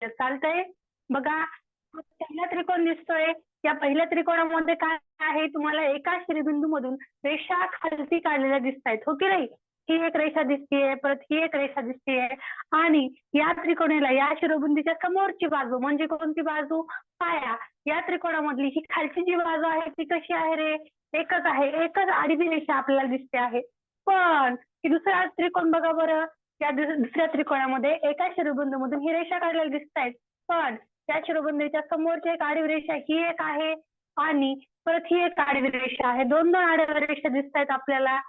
चालतंय? बघा पहिला त्रिकोण दिसतोय. या पहिल्या त्रिकोणामध्ये काय आहे, तुम्हाला एका शिरोबिंदू मधून रेषा खालती काढलेल्या दिसतायत, हो की नाही? ही एक रेषा दिसतीये, परत ही एक रेषा दिसतीये, आणि या त्रिकोणाला या शिरोबिंदूच्या समोरची बाजू म्हणजे कोणती बाजू? पाया. या त्रिकोणामधली ही खालची जी बाजू आहे ती कशी आहे रे? एकच आहे. एकच आडवी रेषा आपल्याला दिसते आहे. पण ही दुसरा त्रिकोण बघा बरं. या दुसऱ्या त्रिकोणामध्ये एका शिरोबिंदूमधून ही रेषा काढलेली दिसतायत, पण त्या शिरोबिंदूच्या समोरची एक आडवी रेषा ही एक आहे, आणि परत ही एक आडवी रेषा आहे. दोन दोन आडव्या रेषा दिसतायत आपल्याला.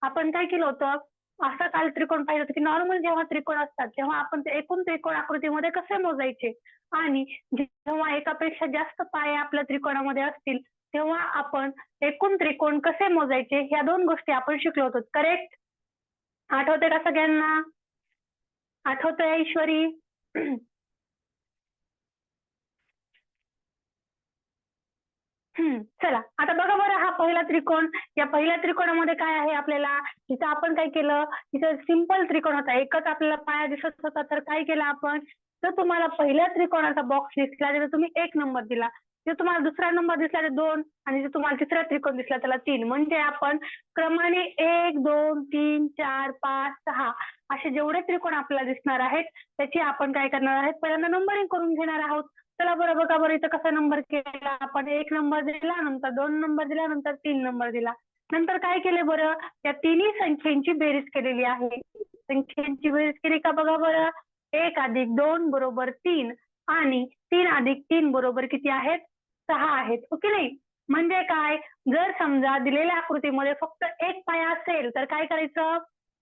आपण काय केलं होतं, असा काल त्रिकोण पाहिजे होतं की नॉर्मल जेव्हा त्रिकोण असतात तेव्हा आपण ते एकूण त्रिकोण आकृतीमध्ये कसे मोजायचे, आणि जेव्हा एकापेक्षा जास्त पाय आपल्या त्रिकोणामध्ये असतील तेव्हा आपण एकूण त्रिकोण कसे मोजायचे, ह्या दोन गोष्टी आपण शिकलो होतो. करेक्ट? आठवते का सगळ्यांना? आठवतंय ऐश्वरी? चला आता बघा बरं, हा पहिला त्रिकोण. या पहिल्या त्रिकोणामध्ये काय आहे आपल्याला, इथं आपण काय केलं, इथं सिंपल त्रिकोण होता, एकच आपल्याला पाया दिसत होता, तर काय केलं आपण, जर तुम्हाला पहिल्या त्रिकोणाचा बॉक्स दिसला तर तुम्ही 1 नंबर दिला, जर तुम्हाला दुसरा नंबर दिसला तर 2, आणि जर तुम्हाला तिसरा त्रिकोण दिसला त्याला 3. म्हणजे आपण क्रमाने 1, 2, 3, 4, 5, 6 असे जेवढे त्रिकोण आपल्याला दिसणार आहेत त्याची आपण काय करणार आहेत, पहिल्यांदा नंबरिंग करून घेणार आहोत. चला बरं बघा बरं, इथं कसा नंबर केला आपण, 1 नंबर दिला, नंतर 2 नंबर दिला, नंतर 3 नंबर दिला. नंतर काय केले बरं, या तिन्ही संख्येची बेरीज केलेली आहे. संख्येची बेरीज केली का बघा बरं, 1 अधिक 2 बरोबर 3, आणि 3 अधिक 3 बरोबर किती आहेत? 6 आहेत, हो की नाही? म्हणजे काय, जर समजा दिलेल्या आकृतीमध्ये फक्त एक पाया असेल तर काय करायचं,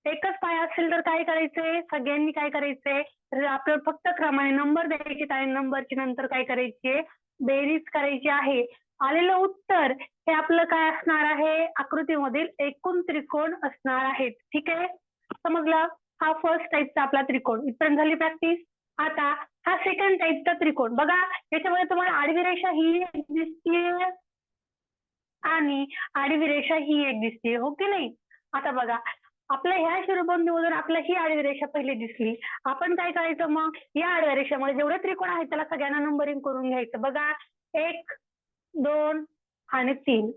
एकच पाया असेल तर काय करायचंय, सगळ्यांनी काय करायचंय, तर आपल्याला फक्त क्रमाने नंबर द्यायचे आणि नंबरची नंतर काय करायची, बेरीज करायची आहे. आलेलं उत्तर हे आपलं काय असणार आहे, आकृतीमधील एकूण त्रिकोण असणार आहेत. ठीक आहे, समजलं? हा फर्स्ट टाईपचा आपला त्रिकोण. इथपर्यंत झाली प्रॅक्टिस. आता हा सेकंड टाईपचा त्रिकोण बघा, याच्यामध्ये तुम्हाला आडवी रेषा ही एक दिसतीये आणि आडवी रेषा ही एक दिसते, हो की नाही? आता बघा, आपल्या ह्या शिरोबिंदूमधून आपल्याला ही आडवी रेषा पहिली दिसली, आपण काय करायचं मग, या आडव्या रेषेमध्ये जेवढे त्रिकोण आहेत त्याला सगळ्यांना नंबरिंग करून घ्यायचं. बघा 1, 2 आणि 3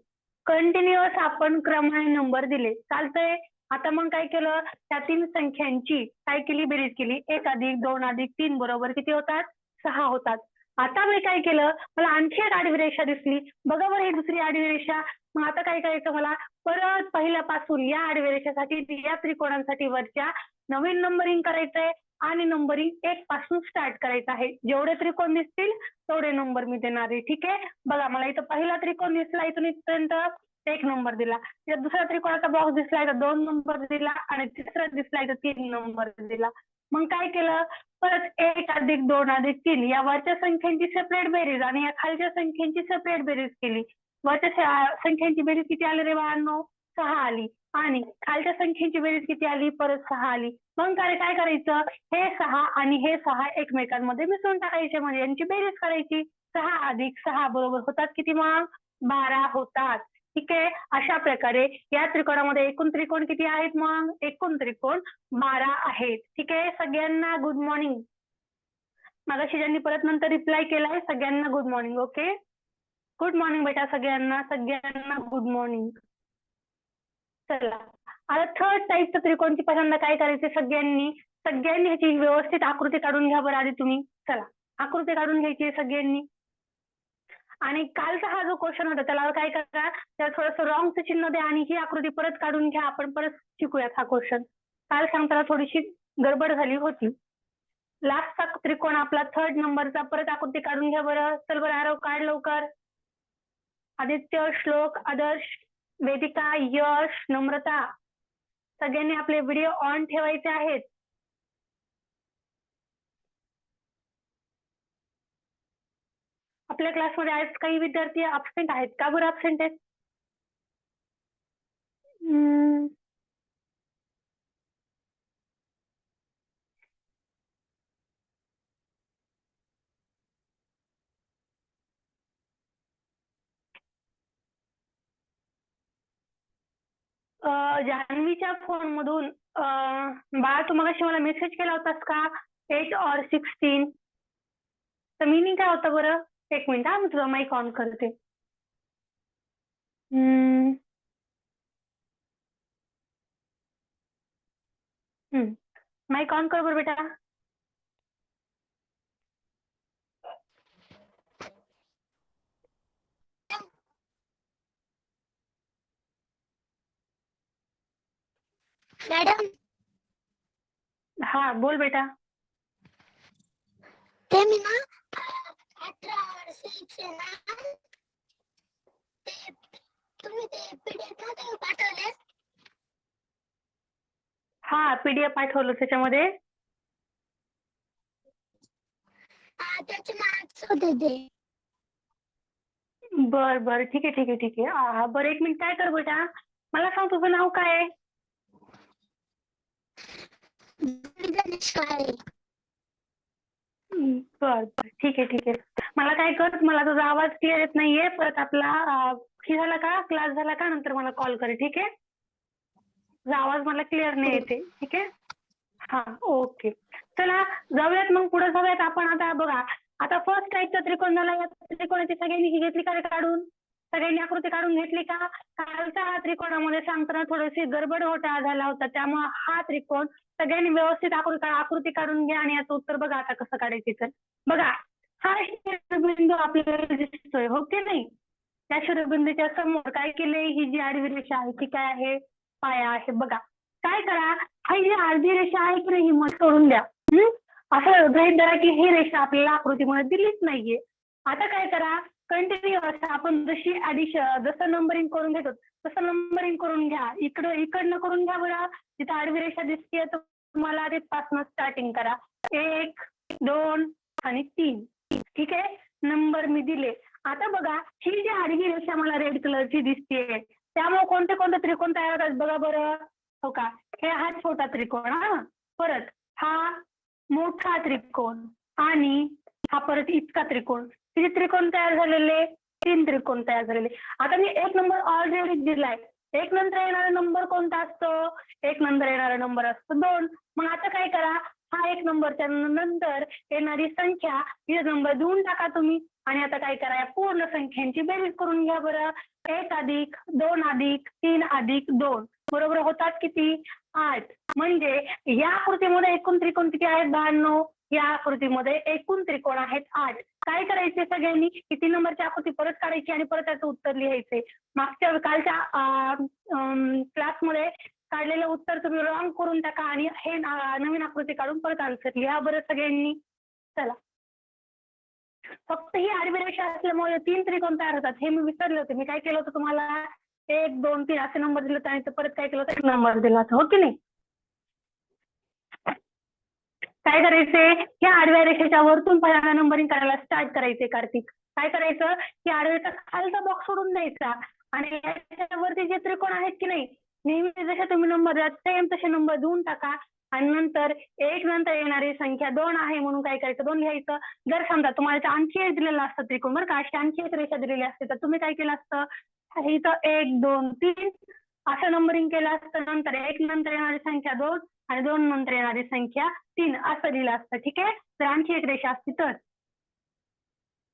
कंटिन्युअस आपण क्रमाने नंबर दिले, चालतंय? आता मग काय केलं, त्या तीन संख्यांची काय केली, बेरीज केली. 1 अधिक 2 अधिक 3 बरोबर किती होतात? 6 होतात. आता मी काय केलं, मला आणखी एक आडवी रेषा दिसली, बघा बरं ही दुसरी आडवी रेषा. मग आता काय करायचं, मला परत पहिल्यापासून या आडव्या रेषेसाठी, या त्रिकोणांसाठी वरच्या नवीन नंबरिंग करायचंय, आणि नंबरिंग 1 पासून स्टार्ट करायचं आहे. जेवढे त्रिकोण दिसतील तेवढे नंबर मी देणार आहे. ठीक आहे, बघा मला इथं पहिला त्रिकोण दिसला, इथून इथपर्यंत 1 नंबर दिला, दुसऱ्या त्रिकोणाचा बॉक्स दिसला तर 2 नंबर दिला, आणि तिसरा दिसला तर 3 नंबर दिला. मग काय केलं, परत 1 अधिक 2 अधिक 3 या वरच्या संख्यांची सेपरेट बेरीज आणि या खालच्या संख्यांची सेपरेट बेरीज केली. वरच्या संख्यांची बेरीज किती आली रे बाळांनो? 6 आली, आणि खालच्या संख्येची बेरीज किती आली? परत 6 आली. मग काय करायचं, हे 6 आणि हे 6 एकमेकांमध्ये मिसळून टाकायचे, म्हणजे यांची बेरीज करायची. 6 अधिक 6 बरोबर होतात किती मग? 12 होतात. ठीक आहे, अशा प्रकारे या त्रिकोणामध्ये एकूण त्रिकोण किती आहेत मग? एकूण त्रिकोण 12 आहेत. ठीक आहे, सगळ्यांना गुड मॉर्निंग. मगाशी ज्यांनी परत नंतर रिप्लाय केलाय सगळ्यांना good morning. Okay, good morning बेटा, सगळ्यांना सगळ्यांना गुड मॉर्निंग. चला आता थर्ड टाईपचं त्रिकोणची पहिल्यांदा काय करायचे, सगळ्यांनी ह्याची व्यवस्थित आकृती काढून घ्या बरं आधी तुम्ही. चला आकृती काढून घ्यायची सगळ्यांनी. आणि कालचा हा जो क्वेश्चन होता त्याला काय करा, त्याला थोडंसं रॉंगचं चिन्ह द्या आणि ही आकृती परत काढून घ्या, आपण परत शिकूयात हा क्वेश्चन. काल सांगताना थोडीशी गडबड झाली होती. लास्टचा त्रिकोण आपला थर्ड नंबरचा, परत आकृती काढून घ्या बरं. चल बरं आरव, काढ लवकर. आदित्य, श्लोक, आदर्श, वेदिका, यश, नम्रता, सगळ्यांनी आपले व्हिडिओ ऑन ठेवायचे आहेत. आपल्या क्लासमध्ये आज काही विद्यार्थी अब्सेंट आहेत का बरं? अब्सेंट आहेत? जान्हवीच्या फोन मधून बाळा, तू मगाशी मला मेसेज केला होतास का 8 or 16? तर मिनिंग काय होतं बरं? एक मिनिट हा, मी तुझा माईक ऑन करते. माईक ऑन कर बरं बेटा. मॅडम हा बोल बेटा. ते मी ना 18 वर्षाचे ना ते तुम्ही ते पीडीएफ मध्ये पाठवले. हा पीडीएफ पाठवलं त्याच्यामध्ये. त्याचे मार्क्स होते ते. बर बर ठीक आहे ठीक आहे ठीक आहे. बरं एक मिनिट काय कर बेटा, मला सांग तुझं नाव काय आहे? बर बर ठीक आहे ठीक आहे. मला काय कर, मला तुझा आवाज क्लिअर येत नाहीये. परत आपला हे झाला का, क्लास झाला का, नंतर मला कॉल कर. ठीक आहे. तुझा आवाज मला क्लिअर नाही येते. ठीक आहे. हा ओके. चला जाऊयात मग पुढे जाऊयात आपण. आता बघा, आता फर्स्ट टाईपचा त्रिकोण झाला. या त्रिकोणाची सगळ्यांनी ही घेतली का रे काढून? सगळ्यांनी आकृती काढून घेतली का? कालच्या हा त्रिकोणामध्ये सांगताना थोडीशी गडबड घोटाळा झाला होता, त्यामुळे हा त्रिकोण सगळ्यांनी व्यवस्थित आकृती काढून घ्या आणि याचं उत्तर बघा आता कसं काढायचं. तर बघा, हा शिरोबिंदू आपल्याला दिसतोय हो की नाही? त्या शिरोबिंदूच्या समोर काय केलंय, ही जी आडवी रेषा आहे ती काय आहे? पाया आहे. बघा काय करा, हा जी अर्धी रेषा आहे की नाही ही मग सोडून द्या. असं गृहीत धरा की ही रेषा आपल्याला आकृतीमध्ये दिलीच नाहीये. आता काय करा, कंटिन्युअस आपण जसं नंबरिंग करून घेतो तसं नंबरिंग करून घ्या. इकडनं करून घ्या बरं. तिथं आडवी रेषा दिसतीये तर तुम्हाला तिथपासून स्टार्टिंग करा. 1, 2 आणि 3. ठीक आहे, नंबर मी दिले. आता बघा, ही जी आडवी रेषा मला रेड कलरची दिसतीये, त्यामुळे कोणते कोणते त्रिकोण तयार होतात बघा बरं. हो का, हा छोटा त्रिकोण, हा परत हा मोठा त्रिकोण आणि हा परत इतका त्रिकोण. किती त्रिकोण तयार झालेले? 3 त्रिकोण तयार झालेले. आता मी एक नंबर ऑलरेडी दिलाय. एक नंतर येणारा नंबर कोणता असतो? एक नंतर येणारा नंबर असतो 2. मग आता काय करा, हा एक नंबरच्या नंतर येणारी संख्या ही नंबर देऊन टाका तुम्ही. आणि आता काय करा, पूर्ण संख्यांची बेरीज करून घ्या बरं. 1 अधिक 2 अधिक 3 अधिक 2 बरोबर होतात किती? 8. म्हणजे या आकृतीमध्ये एकूण त्रिकोण किती आहेत? 92. या आकृतीमध्ये एकूण त्रिकोण आहेत 8. काय करायचे सगळ्यांनी, किती नंबरची आकृती परत काढायची आणि परत त्याचं उत्तर लिहायचे. कालच्या क्लासमध्ये काढलेलं उत्तर तुम्ही रॉंग करून टाका आणि हे नवीन आकृती काढून परत आन्सर लिहा बरं सगळ्यांनी. चला, फक्त ही आडवी रेषा असल्यामुळे 3 त्रिकोण तयार होतात हे मी विसरले होते. मी काय केलं होतं तुम्हाला, 1, 2, 3 असे नंबर दिले होते आणि परत काय केलं होतं, एक नंबर दिला होता हो की नाही? काय करायचे, या आडव्या रेषेच्या वरतून पहिल्यांदा नंबरिंग करायला स्टार्ट करायचे. कार्तिक काय करायचं, की आडव्याचा खालचा बॉक्स सोडून द्यायचा आणि याच्यावरती जे त्रिकोण आहेत की नाही, नेहमी जसे तुम्ही नंबर द्या सेम तसे नंबर देऊन टाका. आणि नंतर 1 नंतर येणारी संख्या 2 आहे म्हणून काय करायचं, 2 लिहायचं. जर समजा तुम्हाला आणखी एक दिलेलं असतं त्रिकोण बरं का, अशी आणखी एक रेषा दिलेली असते तर तुम्ही काय केलं असतं, इथं 1, 2, 3 असं नंबरिंग केलं असतं. नंतर 1 नंतर येणारी संख्या 2 आणि 2 नंतर येणारी संख्या 3 असं लिहिलं असतं. ठीक आहे, तर आणखी एक रेषा असती तर.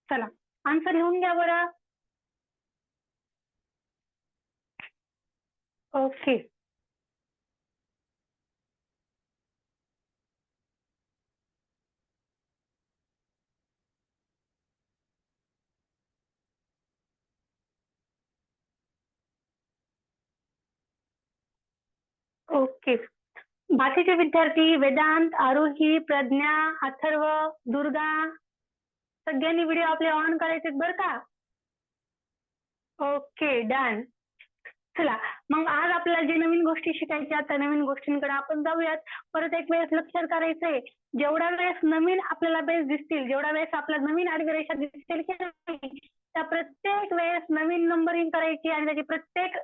चला आन्सर लिहून घ्या बरं. ओके. ओके, बाकीचे विद्यार्थी वेदांत, आरोही, प्रज्ञा, अथर्व, दुर्गा सगळ्यांनी व्हिडिओ आपले ऑन करायचे बरं का. Okay done. चला मग आज आपल्याला जे नवीन गोष्टी शिकायच्या त्या नवीन गोष्टींकडे आपण जाऊयात. परत एक वेळेस लक्षात करायचंय, जेवढ्या वेळेस नवीन आपल्याला बेस दिसतील, जेवढ्या वेळेस आपल्या नवीन आडवी रेषा दिसतील की नाही, त्या प्रत्येक वेळेस नवीन नंबरिंग करायची आणि त्याची प्रत्येक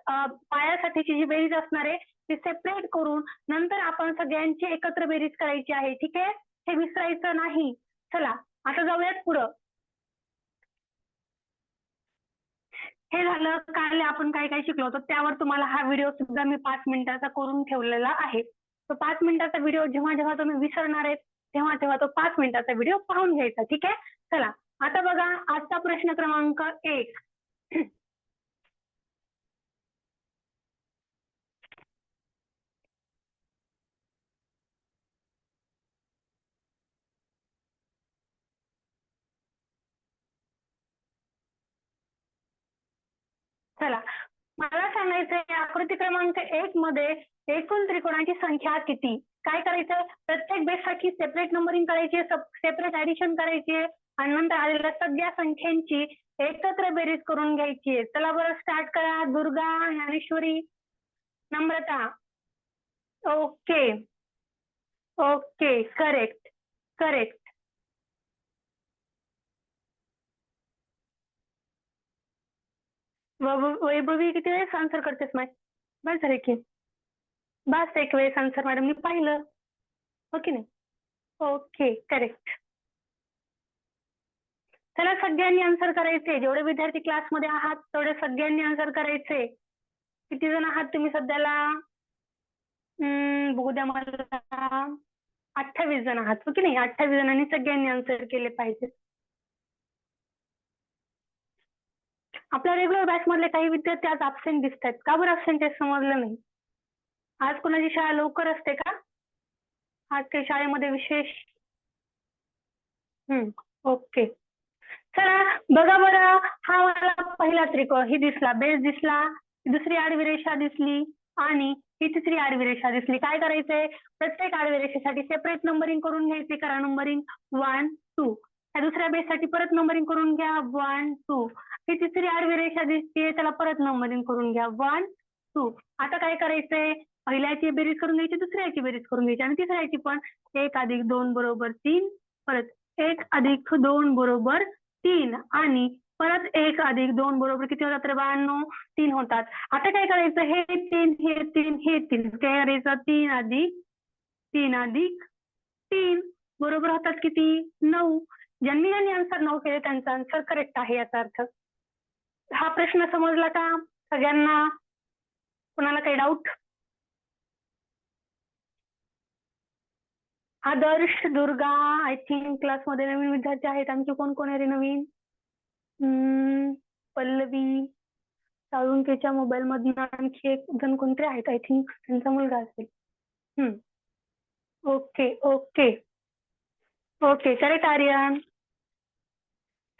पायासाठीची जी बेरीज असणार आहे ती सेपरेट करून नंतर आपण सगळ्यांची एकत्र बेरीज करायची आहे. ठीक आहे, हे विसरायचं नाही. चला आता जाऊयात पुढं. हे झालं काल आपण काय काय शिकलो होतो त्यावर तुम्हाला हा व्हिडिओ सुद्धा मी 5 मिनिटाचा करून ठेवलेला आहे. तो 5 मिनिटाचा व्हिडिओ जेव्हा जेव्हा तुम्ही विसरणार आहेत तेव्हा तेव्हा तो 5 मिनिटाचा व्हिडिओ पाहून घ्यायचा. ठीक आहे, चला आता बघा आजचा प्रश्न क्रमांक 1. चला मला सांगायचंय आकृती क्रमांक 1 मध्ये एकूण त्रिकोणाची संख्या किती. काय करायचं, प्रत्येक बेससाठी सेपरेट नंबरिंग करायची, सेपरेट ऍडिशन करायची आणि नंतर आलेल्या सगळ्या संख्यांची एकत्र बेरीज करून घ्यायची. चला बरं स्टार्ट करा. Durga, Dnyaneshwari, Namrata. Okay okay correct correct. Vaibhavi किती वेळेस आन्सर करतेस मॅडम? बस झाले की बस एक वेळेस आन्सर मॅडम मी पाहिलं. ओके नाही. Okay correct. चला सगळ्यांनी आन्सर करायचे. जेवढे विद्यार्थी क्लासमध्ये आहात तेवढे सगळ्यांनी आन्सर करायचे. किती जण आहात तुम्ही सध्याला? बघू द्या मला. 28 जण आहात. ओके नाही. 28 जणांनी सगळ्यांनी आन्सर केले पाहिजे. आपल्या रेग्युलर बॅच मधले काही विद्यार्थी आज अब्सेंट दिसत आहेत. का बरं अब्सेंट आहे समजलं नाही. आज कोणाची शाळा लवकर असते का? आज काही शाळेमध्ये विशेष? ओके. चला बघा बरं, हा मला पहिला त्रिकोण ही दिसला, बेस दिसला, दुसरी आडवी रेषा दिसली आणि ही तिसरी आडवी रेषा दिसली. काय करायचंय, प्रत्येक आडवी रेषेसाठी सेपरेट नंबरिंग करून घ्यायची. करा नंबरिंग 1 2. त्या दुसऱ्या बेससाठी परत नंबरिंग करून घ्या 1 2. ही तिसरी आडवी रेषा दिसते, त्याला परत नंबरिंग करून घ्या 1 2. आता काय करायचंय, पहिल्याची बेरीज करून घ्यायची, दुसऱ्याची बेरीज करून घ्यायची आणि तिसऱ्याची पण. 1 + 2 = 3. परत 1 + 2 = 3 आणि परत 1 + 2 बरोबर किती होतात रे बाळांनो? 3 होतात. आता काय करायचं, हे 3 हे 3 हे 3 काय करायचं, 3 + 3 + 3 बरोबर होतात किती? 9. ज्यांनी आन्सर 9 केले त्यांचा आन्सर करेक्ट आहे याचा अर्थ. हा प्रश्न समजला का सगळ्यांना? कोणाला काही doubt? Adarsh, Durga, I think क्लासमध्ये नवीन विद्यार्थी आहेत. आणखी कोण कोण आहे रे नवीन? पल्लवी, साळुंकेच्या मोबाईल मधून आणखी एक जण कोणते आहेत, आय थिंक त्यांचा मुलगा असेल. Okay okay okay correct Aryan.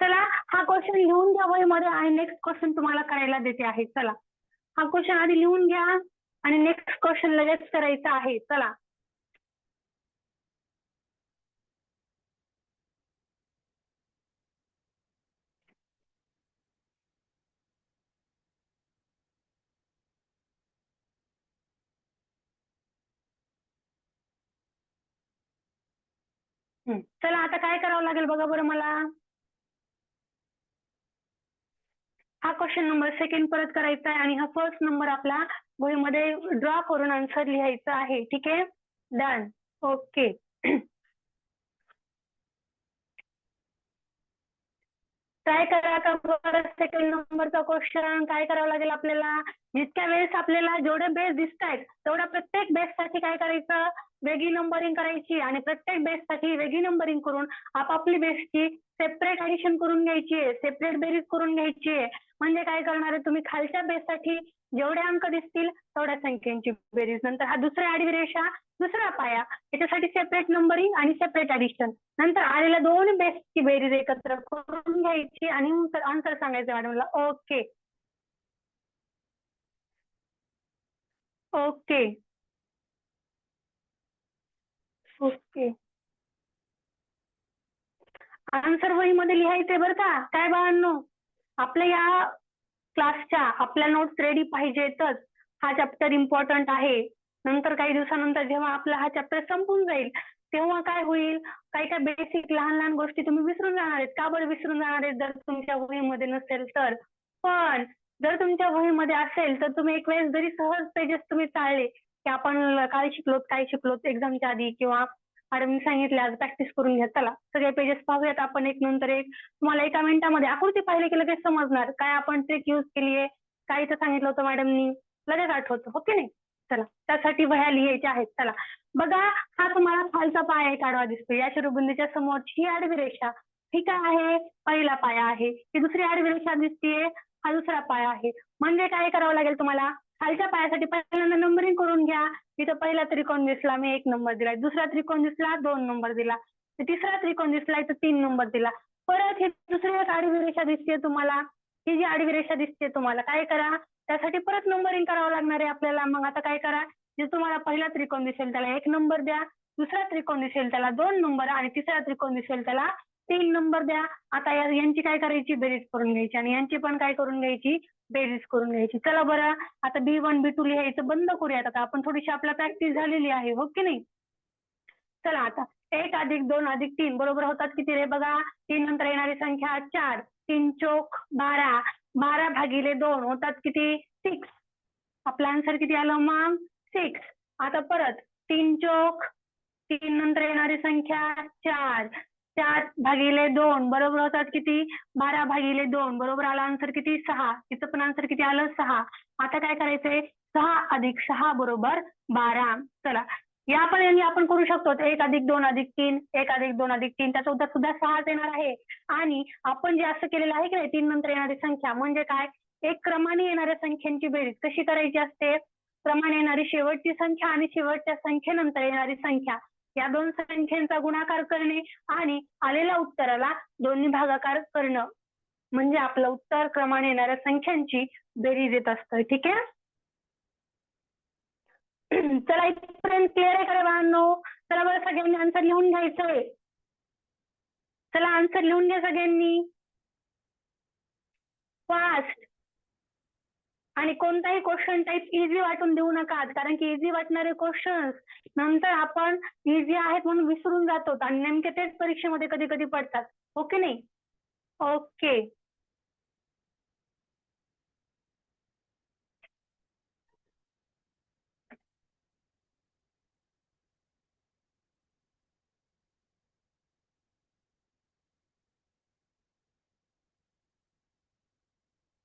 चला हा क्वेश्चन लिहून घ्या वहीमध्ये आणि नेक्स्ट क्वेश्चन तुम्हाला करायला देते आहे. चला हा क्वेश्चन आधी लिहून घ्या आणि नेक्स्ट क्वेश्चन लगेच करायचा आहे. चला चला आता काय करावं लागेल बघा बरं मला. हा क्वेश्चन नंबर सेकंड परत करायचा आहे आणि हा फर्स्ट नंबर आपला वहीमध्ये ड्रॉ करून आन्सर लिहायचा आहे. ठीक आहे, डन. ओके. काय करा आता परत सेकंड नंबरचा क्वेश्चन. काय करावं लागेल आपल्याला, जितक्या वेळेस आपल्याला जेवढे बेस दिसत आहेत तेवढ्या प्रत्येक बेससाठी काय करायचं, वेगळी नंबरिंग करायची आणि प्रत्येक बेससाठी वेगळी नंबरिंग करून आपापली बेसची सेपरेट ऍडिशन करून घ्यायची आहे, सेपरेट बेरीज करून घ्यायची आहे. म्हणजे काय करणार आहे तुम्ही, खालच्या बेससाठी जेवढे अंक दिसतील तेवढ्या संख्यांची बेरीज, नंतर हा दुसऱ्या आडवी रेषा, दुसरा पाया, याच्यासाठी सेपरेट नंबरिंग आणि सेपरेट ऍडिशन, नंतर आलेल्या दोन बेसची बेरीज एकत्र करून घ्यायची आणि आन्सर सांगायचं मॅडमला. Okay okay okay. आन्सर वहीमध्ये लिहायचंय बरं का. काय बाळांनो, आपल्या या क्लासच्या आपल्या नोट्स रेडी पाहिजेतच. हा चॅप्टर इम्पॉर्टंट आहे. नंतर काही दिवसानंतर जेव्हा आपला हा चॅप्टर संपून जाईल तेव्हा काय होईल, काही काही बेसिक लहान लहान गोष्टी तुम्ही विसरून जाणार आहेत. का बरं विसरून जाणार आहेत, जर तुमच्या वहीमध्ये नसेल तर. पण जर तुमच्या वहीमध्ये असेल तर तुम्ही एक वेळेस जरी सहज पेजेस तुम्ही चाळले की आपण काय शिकलोत एक्झामच्या आधी किंवा मॅडमनी सांगितले आज प्रॅक्टिस करून घ्या. चला सगळे पेजेस पाहूयात आपण एक नंतर एक. तुम्हाला एका मिनिटामध्ये आकृती पाहिले की लगेच समजणार काय आपण ट्रिक यूज केली आहे, काय इथं सांगितलं होतं मॅडमनी, लगेच आठवतं. हो की नाही? चला त्यासाठी वह्या लिहायच्या आहेत. चला बघा, हा तुम्हाला खालचा पाय एक आडवा दिसतो, या शिरोबिंदूच्या समोरची ही आडवी रेषा, ठीक आहे, पहिला पाया आहे. ही दुसरी आडवी रेषा दिसतीये, हा दुसरा पाया आहे. म्हणजे काय करावं लागेल तुम्हाला, खालच्या पायासाठी पहिल्यांदा नंबरिंग करून घ्या. इथं पहिला त्रिकोण दिसला, मी 1 नंबर दिला. दुसरा त्रिकोण दिसला, 2 नंबर दिला. तिसरा त्रिकोण दिसला, इथं 3 नंबर दिला. परत ही दुसरी एक आडवी रेषा दिसते तुम्हाला, ही जी आडवी रेषा दिसते तुम्हाला, काय करा, त्यासाठी परत नंबरिंग करावं लागणार आहे आपल्याला. मग आता काय करा, जे तुम्हाला पहिला त्रिकोण दिसेल त्याला 1 नंबर द्या, दुसरा त्रिकोण दिसेल त्याला 2 नंबर आणि तिसरा त्रिकोण दिसेल त्याला 3 नंबर द्या. आता यांची काय करायची, बेरीज करून घ्यायची आणि यांची पण काय करून घ्यायची, बेरीज करून घ्यायची. चला बरं, आता B1 B2 लिहायचं बंद करूयात. आता आपण थोडीशी आपला प्रॅक्टिस झालेली आहे, हो की नाही. चला आता 1 + 2 + 3 बरोबर होतात किती रे बघा, 3 नंतर येणारी संख्या 4, 3 चोक 12, 12 भागिले 2 होतात किती, 6. आपला आन्सर किती आलं मग, 6. आता परत 3 चोक 3 नंतर येणारी संख्या 4, 4 भागिले 2 बरोबर होतात किती, 12 भागिले 2 बरोबर आला आन्सर किती, 6. तिचं पण आन्सर किती आलं, 6. आता काय करायचंय, 6 + 6 बरोबर 12. चला या पण यांनी आपण करू शकतो 1 + 2 + 3, 1 + 2 + 3, त्याचं उत्तर सुद्धा 6च येणार आहे. आणि आपण जे असं केलेलं आहे की नाही, 3 नंतर येणारी संख्या म्हणजे काय, एक क्रमाने येणाऱ्या संख्यांची बेरीज कशी करायची असते, क्रमाने येणारी शेवटची संख्या आणि शेवटच्या संख्येनंतर येणारी संख्या या दोन संख्यांचा गुणाकार करणे आणि आलेल्या उत्तराला दोन्ही भागाकार करणं, म्हणजे आपलं उत्तर क्रमाने येणाऱ्या संख्यांची बेरीज येत असतं. ठीक आहे. चला इथपर्यंत क्लिअर आहे का बाळांनो. चला बरं सगळ्यांनी आन्सर लिहून घ्यायचंय. चला आन्सर लिहून घ्या सगळ्यांनी फास्ट. आणि कोणताही क्वेश्चन टाईप इझी वाटून देऊ नका, कारण की इझी वाटणारे क्वेश्चन्स नंतर आपण इझी आहेत म्हणून विसरून जातो आणि नेमके तेच परीक्षेमध्ये कधी कधी पडतात, ओके नाही. ओके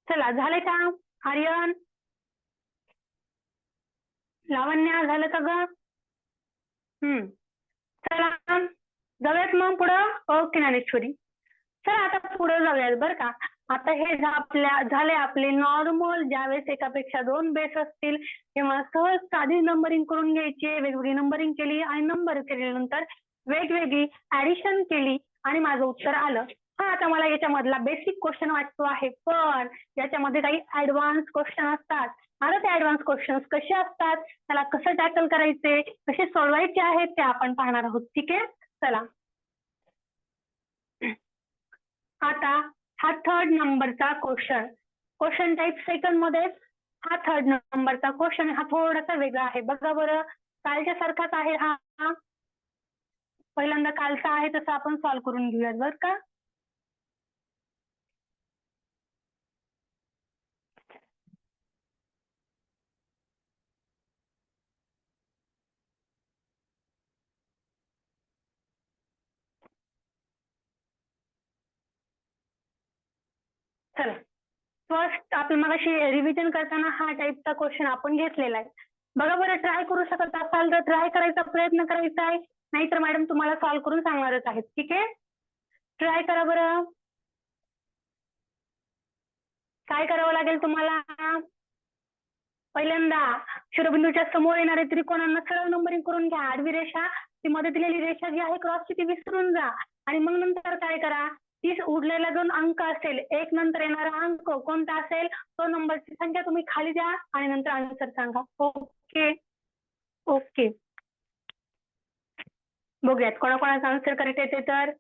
चला झाले का, आर्यन लावण्या झालं का ग. चला जाऊयात मग पुढं. ओके ज्ञानेश्वरी. चला आता पुढे जाऊयात बरं का. आता हे झाले आपले नॉर्मल, ज्यावेळेस एकापेक्षा 2 बेस असतील तेव्हा सहज साधी नंबरिंग करून घ्यायची. वेगवेगळी नंबरिंग केली आणि नंबर केल्यानंतर वेगवेगळी ऍडिशन केली आणि माझं उत्तर आलं. हा आता मला याच्यामधला बेसिक क्वेश्चन वाटतो आहे, पण याच्यामध्ये काही ऍडव्हान्स क्वेश्चन असतात. आता ते ऍडव्हान्स क्वेश्चन कसे असतात, त्याला कसं टॅकल करायचे, कसे सोडवायचे आहेत ते आपण पाहणार आहोत. ठीक आहे. चला आता हा 3rd नंबरचा क्वेश्चन टाईप सेकंड मध्ये हा 3rd नंबरचा क्वेश्चन हा थोडासा वेगळा आहे. बघा बरं, कालच्या सारखाच आहे हा. पहिल्यांदा कालचा आहे तसं आपण सॉल्व्ह करून घेऊयात बरं का. चला फर्स्ट आपण मगाशी रिव्हिजन करताना हा टाईपचा क्वेश्चन आपण घेतलेला आहे. बघा बरं, ट्राय करू शकत असाल तर ट्राय करायचा प्रयत्न करायचा आहे, नाहीतर मॅडम तुम्हाला सॉल्व्ह करून सांगणारच आहेत. ठीक आहे, ट्राय करा बरं. काय करावं लागेल तुम्हाला, पहिल्यांदा शिरोबिंदूच्या समोर येणारे त्रिकोणांना सरळ नंबरिंग करून घ्या. आडवी रेषा, ती मध्ये दिलेली रेषा जी आहे क्रॉसची ती विसरून जा आणि मग नंतर काय करा, ती उरलेला 2 अंक असेल, 1 नंतर येणारा अंक कोणता असेल तो नंबरची संख्या तुम्ही खाली द्या आणि नंतर आन्सर सांगा. ओके ओके बघूयात कोणाकोणाचा आन्सर करेक्ट येते. तर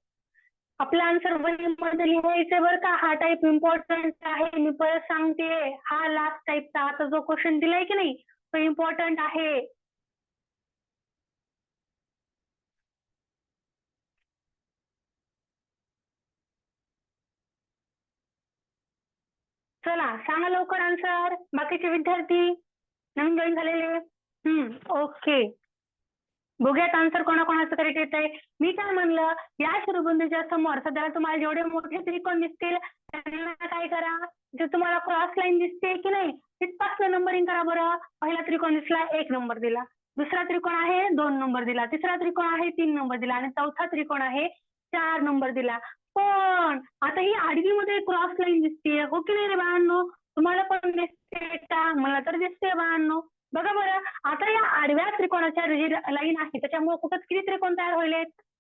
आपला आन्सर वहीमध्ये लिहायचं बरं का. हा टाईप इम्पॉर्टंट आहे, मी परत सांगते. हा लास्ट टाईपचा आता जो क्वेश्चन दिलाय की नाही तो इम्पॉर्टंट आहे. चला सांगा लवकर आन्सर बाकीचे विद्यार्थी नवीन जॉईन झालेले. ओके बघूयात आन्सर कोणाकोणाचं करेक्ट येत आहे. मी काय म्हणलं, या शिरोबिंदूच्या समोर सध्या तुम्हाला जेवढे मोठे त्रिकोण दिसतील त्यांना काय करा, जे तुम्हाला क्रॉस लाईन दिसते की नाही तिथपासून नंबरिंग करा बरं. पहिला त्रिकोण दिसला 1 नंबर दिला, दुसरा त्रिकोण आहे 2 नंबर दिला, तिसरा त्रिकोण आहे 3 नंबर दिला आणि चौथा त्रिकोण आहे 4 नंबर दिला. त्रिकोण. आता ही आडवीमध्ये क्रॉस लाईन दिसते, हो की नाही रे बाळांनो? तुम्हाला पण दिसते का? मला तर दिसते बाळांनो. बघा बरं, आता या आडव्या त्रिकोणाच्या जी लाईन आहे त्याच्यामुळे कुठं किती त्रिकोण तयार होईल?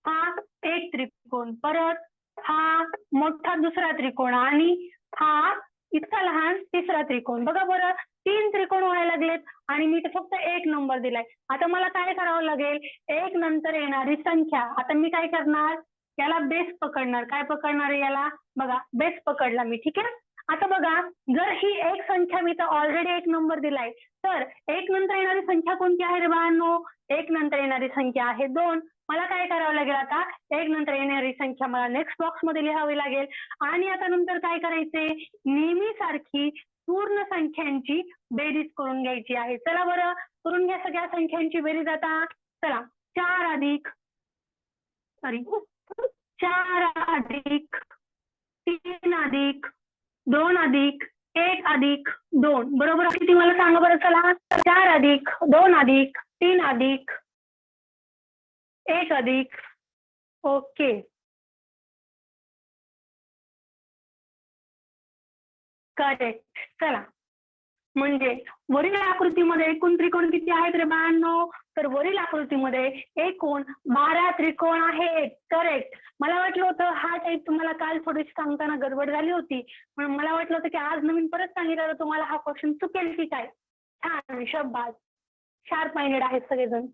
हा एक त्रिकोण, परत हा मोठा दुसरा त्रिकोण आणि हा इतका लहान तिसरा त्रिकोण. बघा बरं, 3 त्रिकोण व्हायला लागलेत आणि मी तर फक्त 1 नंबर दिलाय. आता मला काय करावं लागेल? 1 नंतर येणारी संख्या. आता मी काय करणार? याला बेस पकडणार. काय पकडणार आहे याला? बघा, बेस पकडला मी, ठीक आहे? आता बघा, जर ही एक संख्या मी तर ऑलरेडी 1 नंबर दिलाय, तर 1 नंतर येणारी संख्या कोणती आहे रे बाळांनो? 1 नंतर येणारी संख्या आहे 2. मला काय करावं लागेल आता? 1 नंतर येणारी संख्या मला नेक्स्ट बॉक्स मध्ये लिहावी लागेल आणि आता नंतर काय करायचे? नेहमीसारखी पूर्ण संख्यांची बेरीज करून घ्यायची आहे. चला बरं, करून घ्या सगळ्या संख्यांची बेरीज आता. चला, 4 अधिक 3 अधिक 2 अधिक 1 अधिक 2 बरोबर किती मला सांगा बरं? चला, 4 अधिक 2 अधिक 3 अधिक 1 अधिक. Okay, correct. चला, म्हणजे वरील आकृतीमध्ये एकूण त्रिकोण किती आहेत रे बाळांनो? तर वरील आकृतीमध्ये एकूण 12 त्रिकोण आहेत. करेक्ट. मला वाटलं होतं हा टाईप तुम्हाला काल थोडीशी सांगताना गडबड झाली होती, म्हणून मला वाटलं होतं की आज नवीन परत सांगितलं तर तुम्हाला हा क्वेश्चन चुकेल की काय. छान, शब्बास, शार्प माइंडेड आहेत सगळेजण.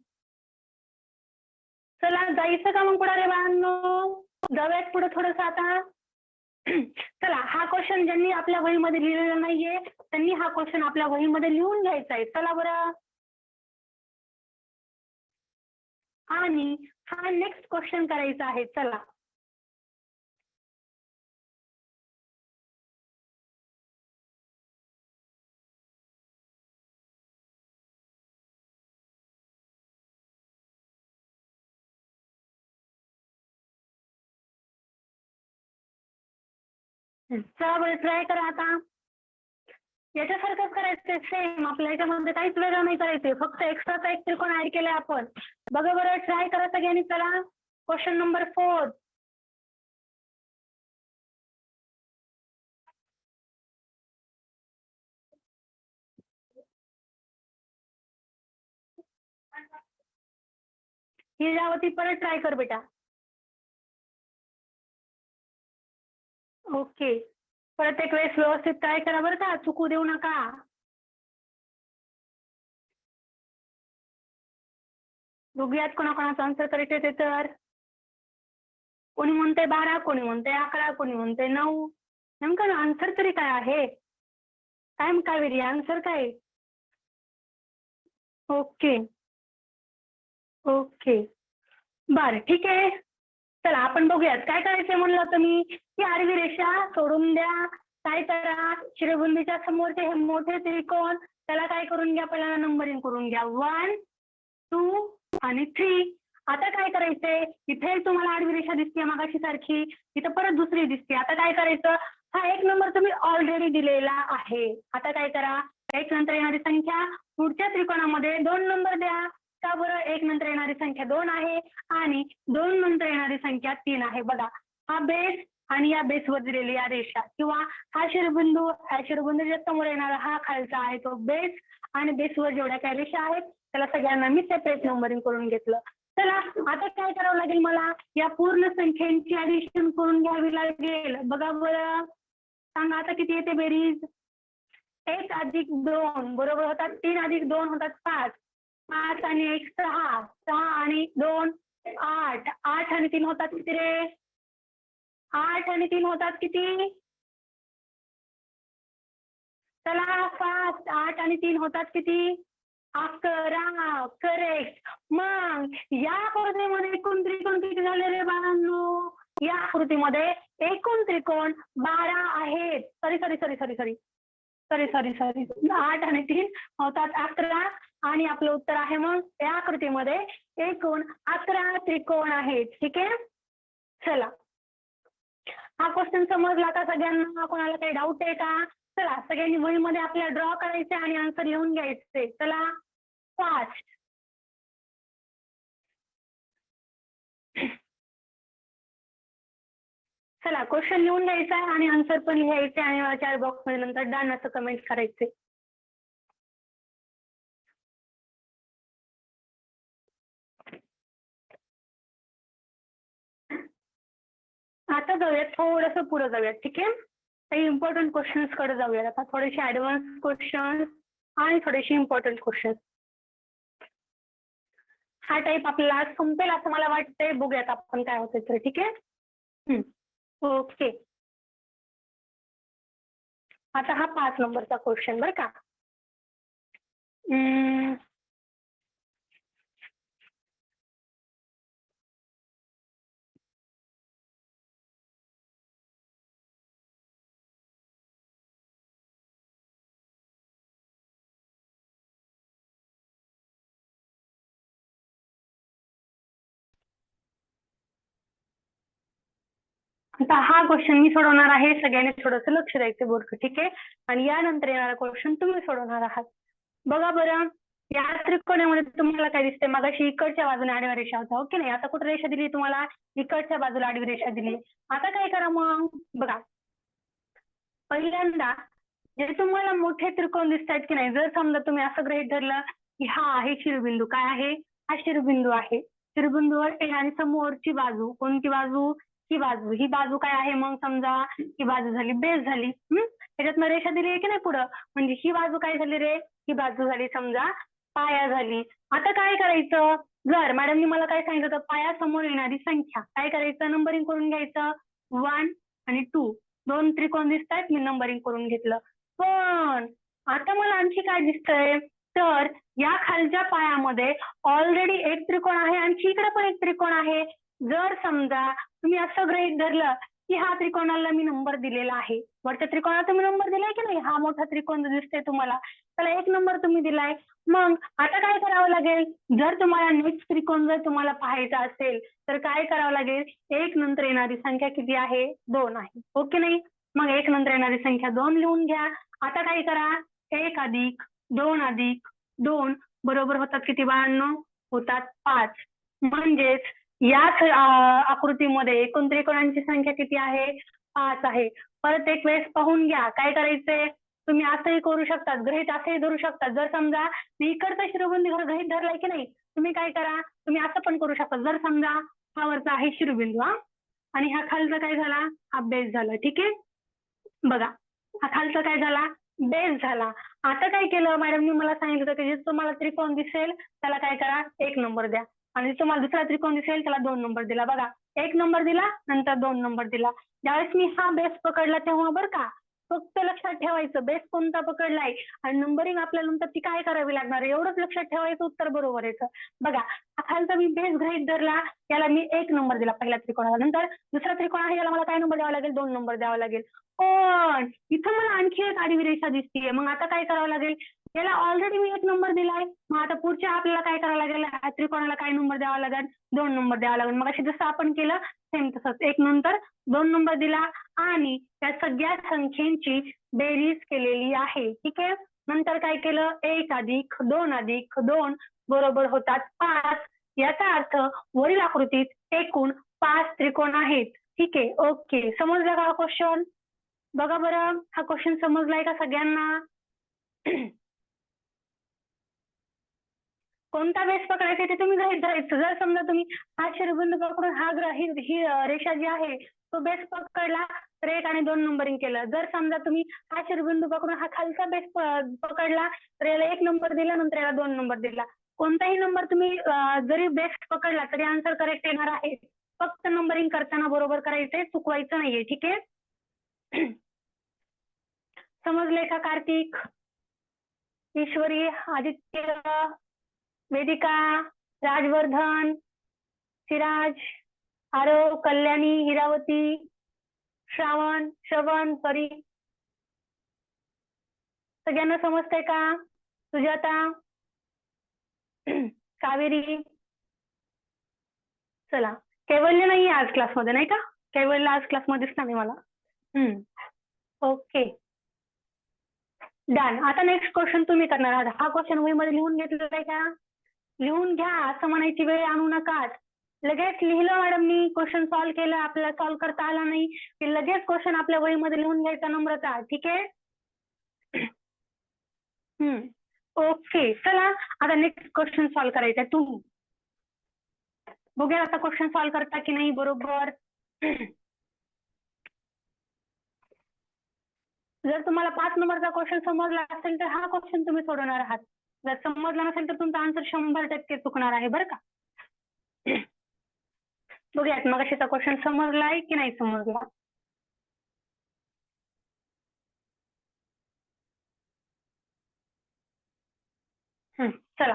चला, जायचं का मग पुढे रे बाळांनो? जाऊयात पुढे थोडस आता. चला, हा क्वेश्चन ज्यांनी आपल्या वहीमध्ये लिहिलेला नाहीये त्यांनी हा क्वेश्चन आपल्या वहीमध्ये लिहून घ्यायचा आहे. चला बरं, आणि हा नेक्स्ट क्वेश्चन करायचा आहे. चला, चला बरं, ट्राय करा आता. याच्यासारखंच करायचंय सेम. आपल्या याच्यामध्ये काहीच वेगळं नाही करायचंय, फक्त एक्स्ट्राचा एक त्रिकोण ऍड केलाय आपण. बघा बरं, ट्राय करा सगळ्यांनी. चला, क्वेश्चन नंबर 4. ही जावती परत ट्राय कर बेटा. ओके, परत एक वेळेस व्यवस्थित ट्राय करा बरं का, चुकू देऊ नका. बघूयात कोणाकोणाचं आन्सर करायचे ते. तर कोणी म्हणते 12, कोणी म्हणते 11, कोणी म्हणते 9. नेमकं आन्सर तरी काय आहे? टाइम काय वेरी, आन्सर काय? ओके ओके, बरं ठीक आहे. चला, आपण बघूयात काय करायचंय. म्हणलं होतं मी की आडवी रेषा सोडून द्या. काय करा? शिरोबिंदूच्या समोरचे हे मोठे त्रिकोण त्याला काय करून घ्या? पहिल्यांदा नंबरिंग करून घ्या. 1 2 आणि 3. आता काय करायचंय? इथे तुम्हाला आडवी रेषा दिसते मगाशी सारखी, इथं परत दुसरी दिसते. आता काय करायचं? हा 1 नंबर तुम्ही ऑलरेडी दिलेला आहे. आता काय करा? 1 नंतर येणारी संख्या पुढच्या त्रिकोणामध्ये 2 नंबर द्या. का बरं? 1 नंतर येणारी संख्या 2 आहे आणि 2 नंतर येणारी संख्या 3 आहे. बघा, हा बेस आणि या बेसवर दिलेली या रेषा किंवा हा शिरोबिंदू, ह्या शिरोबिंदूच्या समोर येणारा हा खालचा आहे तो बेस, आणि बेसवर जेवढ्या काही रेषा आहेत त्याला सगळ्यांना मी सेपरेट नंबरिंग करून घेतलं. चला, आता काय करावं लागेल? मला या पूर्ण संख्यांची ऍडिशन करून घ्यावी लागेल. बघा बरं, सांगा आता किती येते बेरीज? 1 अधिक 2 बरोबर होतात 3 अधिक 2 होतात 5. 5 आणि 1 6. 6 आणि 2 8. 8 आणि 3 होतात किती रे? 8 आणि 3 होतात किती? चला फास्ट. 8 आणि 3 होतात किती? 11. करेक्ट. मग या आकृतीमध्ये एकूण त्रिकोण किती झाले रे बाळांनो? या आकृतीमध्ये एकूण त्रिकोण 12 आहेत. Sorry sorry sorry sorry sorry sorry sorry sorry 8 आणि 3 होतात 11, आणि आपलं उत्तर आहे मग या आकृतीमध्ये एकूण 11 त्रिकोण आहेत. ठीक आहे. चला, हा क्वेश्चन समजला का सगळ्यांना? कोणाला काही डाऊट आहे का? चला, सगळ्यांनी वहीमध्ये आपल्या ड्रॉ करायचे आणि आन्सर लिहून घ्यायचे. चला, फास्ट. चला क्वेश्चन लिहून घ्यायचा आहे आणि आन्सर पण लिहायचे आणि चॅट बॉक्स मध्ये नंतर डन असं कमेंट करायचे. आता जाऊयात थोडंसं पुढे जाऊयात, ठीक आहे. काही इम्पॉर्टंट क्वेश्चन्स कडे जाऊयात आता, थोडेसे ऍडव्हान्स क्वेश्चन आणि थोडेसे इम्पॉर्टंट क्वेश्चन. हा टाइप आपल्याला संपेल असं मला वाटतंय, बघूयात आपण काय होतंय तर, ठीक आहे. ओके, आता हा 5 नंबरचा क्वेश्चन बरं का. आता हा क्वेश्चन मी सोडवणार आहे, सगळ्यांनी थोडंसं लक्ष द्यायचं बोर्ड, ठीक आहे. आणि यानंतर येणारा क्वेश्चन तुम्ही सोडवणार आहात. बघा बरं, या त्रिकोणामध्ये तुम्हाला काय दिसतंय, मगाशी इकडच्या बाजूने आडव्या रेषा होत्या, ओके नाही. आता कुठे रेषा दिली तुम्हाला, इकडच्या बाजूला आडवी रेषा दिली. आता काय करा मग बघा, पहिल्यांदा जे तुम्हाला मोठे त्रिकोण दिसतात की नाही, जर समजा तुम्ही असं गृहीत धरलं की हा आहे शिरोबिंदू, काय आहे, हा शिरोबिंदू आहे. शिरोबिंदूवर आणि समोरची बाजू, कोणती बाजू, ही बाजू. ही बाजू काय आहे मग समजा, ही बाजू झाली बेस झाली. त्याच्यातनं रेषा दिली आहे की नाही पुढं, म्हणजे ही बाजू काय झाली रे, ही बाजू झाली समजा पाया झाली. आता काय करायचं, जर मॅडमनी मला काय सांगितलं होतं, पाया समोर येणारी संख्या काय करायचं, नंबरिंग करून घ्यायचं. 1 आणि 2 दोन त्रिकोण दिसतात, मी नंबरिंग करून घेतलं. पण आता मला आणखी काय दिसतंय, तर या खालच्या पायामध्ये ऑलरेडी एक त्रिकोण आहे, आणखी इकडे पण एक त्रिकोण आहे. जर समजा तुम्ही असं गृहीत धरलं की हा त्रिकोणाला मी नंबर दिलेला आहे, वरच्या त्रिकोणाला तुम्ही नंबर दिलाय की नाही, हा मोठा त्रिकोण दिसतोय तुम्हाला, त्याला 1 नंबर तुम्ही दिलाय. मग आता काय करावं लागेल, जर तुम्हाला नेक्स्ट त्रिकोण जर तुम्हाला पाहायचा असेल तर काय करावं लागेल, 1 नंतर येणारी संख्या किती आहे, 2 आहे, ओके नाही. मग 1 नंतर येणारी संख्या 2 लिहून घ्या. आता काय करा, 1 अधिक 2 अधिक 2 बरोबर होतात किती बाळांनो, होतात 5. म्हणजेच याच आकृतीमध्ये एकूण त्रिकोणांची संख्या किती आहे, 5 आहे. परत एक वेळेस पाहून घ्या, काय करायचंय, तुम्ही असंही करू शकतात, गृहीत असंही धरू शकतात. जर समजा मी इकडचा शिरोबिंदू गृहीत धरलाय की नाही, तुम्ही काय करा, तुम्ही असं पण करू शकता. जर समजा हा वरचा आहे शिरोबिंदू आणि हा खालचा काय झाला, हा बेस झाला, ठीक आहे. बघा, हा खालचा काय झाला, बेस झाला. आता काय केलं, मॅडमनी मला सांगितलं होतं की जे तुम्हाला त्रिकोण दिसेल त्याला काय करा, 1 नंबर द्या. आणि तुम्हाला दुसरा त्रिकोण दिसेल त्याला 2 नंबर दिला. बघा, 1 नंबर दिला, नंतर 2 नंबर दिला. ज्यावेळेस मी हा बेस पकडला तेव्हा बरं का, फक्त लक्षात ठेवायचं बेस कोणता पकडलाय आणि नंबरिंग आपल्याला नंतर ती काय करावी लागणार, एवढंच लक्षात ठेवायचं, उत्तर बरोबर यायचं. बघा, हा खालचा मी बेस गृहीत धरला, याला मी 1 नंबर दिला पहिल्या त्रिकोणाला. नंतर दुसरा त्रिकोण आहे, याला मला काय नंबर द्यावा लागेल, 2 नंबर द्यावा लागेल. पण इथं मला आणखी एक आडवी रेषा दिसतीये, मग आता काय करावं लागेल, याला ऑलरेडी मी 1 नंबर दिलाय, मग आता पुढच्या आपल्याला काय करावं लागेल, त्रिकोणाला काय नंबर द्यावा लागेल, 2 नंबर द्यावा लागेल. मग अशी जसं आपण केलं सेम तसंच 1 नंतर 2 नंबर दिला आणि त्या सगळ्या संख्येची बेरीज केलेली आहे, ठीक आहे. नंतर काय केलं, 1 अधिक 2 अधिक 2 बरोबर होतात 5. याचा अर्थ वरील आकृतीत एकूण 5 त्रिकोण आहेत, ठीक आहे. ओके, समजलं का क्वेश्चन, बघा बरं हा क्वेश्चन समजलाय का सगळ्यांना. कोणता बेस पकडायचा ते तुम्ही गृहीत धरायचं. जर समजा तुम्ही हा शिरोबिंदू पकडून ही रेषा जी आहे तो बेस पकडला तर 1 आणि 2 नंबरिंग केलं. जर समजा तुम्ही हा शिरोबिंदू पकडून हा खालचा बेस पकडला तर याला 1 नंबर दिला, नंतर याला 2 नंबर दिला. कोणताही नंबर तुम्ही जरी बेस पकडला तरी आन्सर करेक्ट येणार आहे. फक्त नंबरिंग करताना बरोबर करायचंय, चुकवायचं नाहीये, ठीक आहे. समजले का कार्तिक, ईश्वरी, आदित्य, वेदिका, राजवर्धन, सिराज, आरव, कल्याणी, हिरावती, श्रवण, परी, सगळ्यांना समजतंय का, सुजाता, कावेरी. चला, कैवल्य नाही आज क्लासमध्ये नाही का, कैवल्य आज क्लासमध्ये दिसणार नाही मला. Okay, done. आता नेक्स्ट क्वेश्चन तुम्ही करणार आहात. हा क्वेश्चन वही मध्ये लिहून घेतलेला आहे का, लिहून घ्या, असं म्हणायची वेळ आणू नका. लगेच लिहिलं मॅडमनी, क्वेश्चन सॉल्व्ह केलं, आपल्याला सॉल्व्ह करता आला नाही की लगेच क्वेश्चन आपल्या वहीमध्ये लिहून घ्यायचा नम्रता, ठीक आहे. ओके, चला आता नेक्स्ट क्वेश्चन सॉल्व्ह करायचा तुम्ही. बघूया आता क्वेश्चन सॉल्व्ह करता की नाही बरोबर. जर तुम्हाला 5 नंबरचा क्वेश्चन समजला असेल तर हा क्वेश्चन तुम्ही सोडवणार आहात. जर समजला नसेल तर तुमचा आन्सर 100% चुकणार आहे बरं का. बघूयात मग अशीचा क्वेश्चन समजलाय की नाही समजला. चला,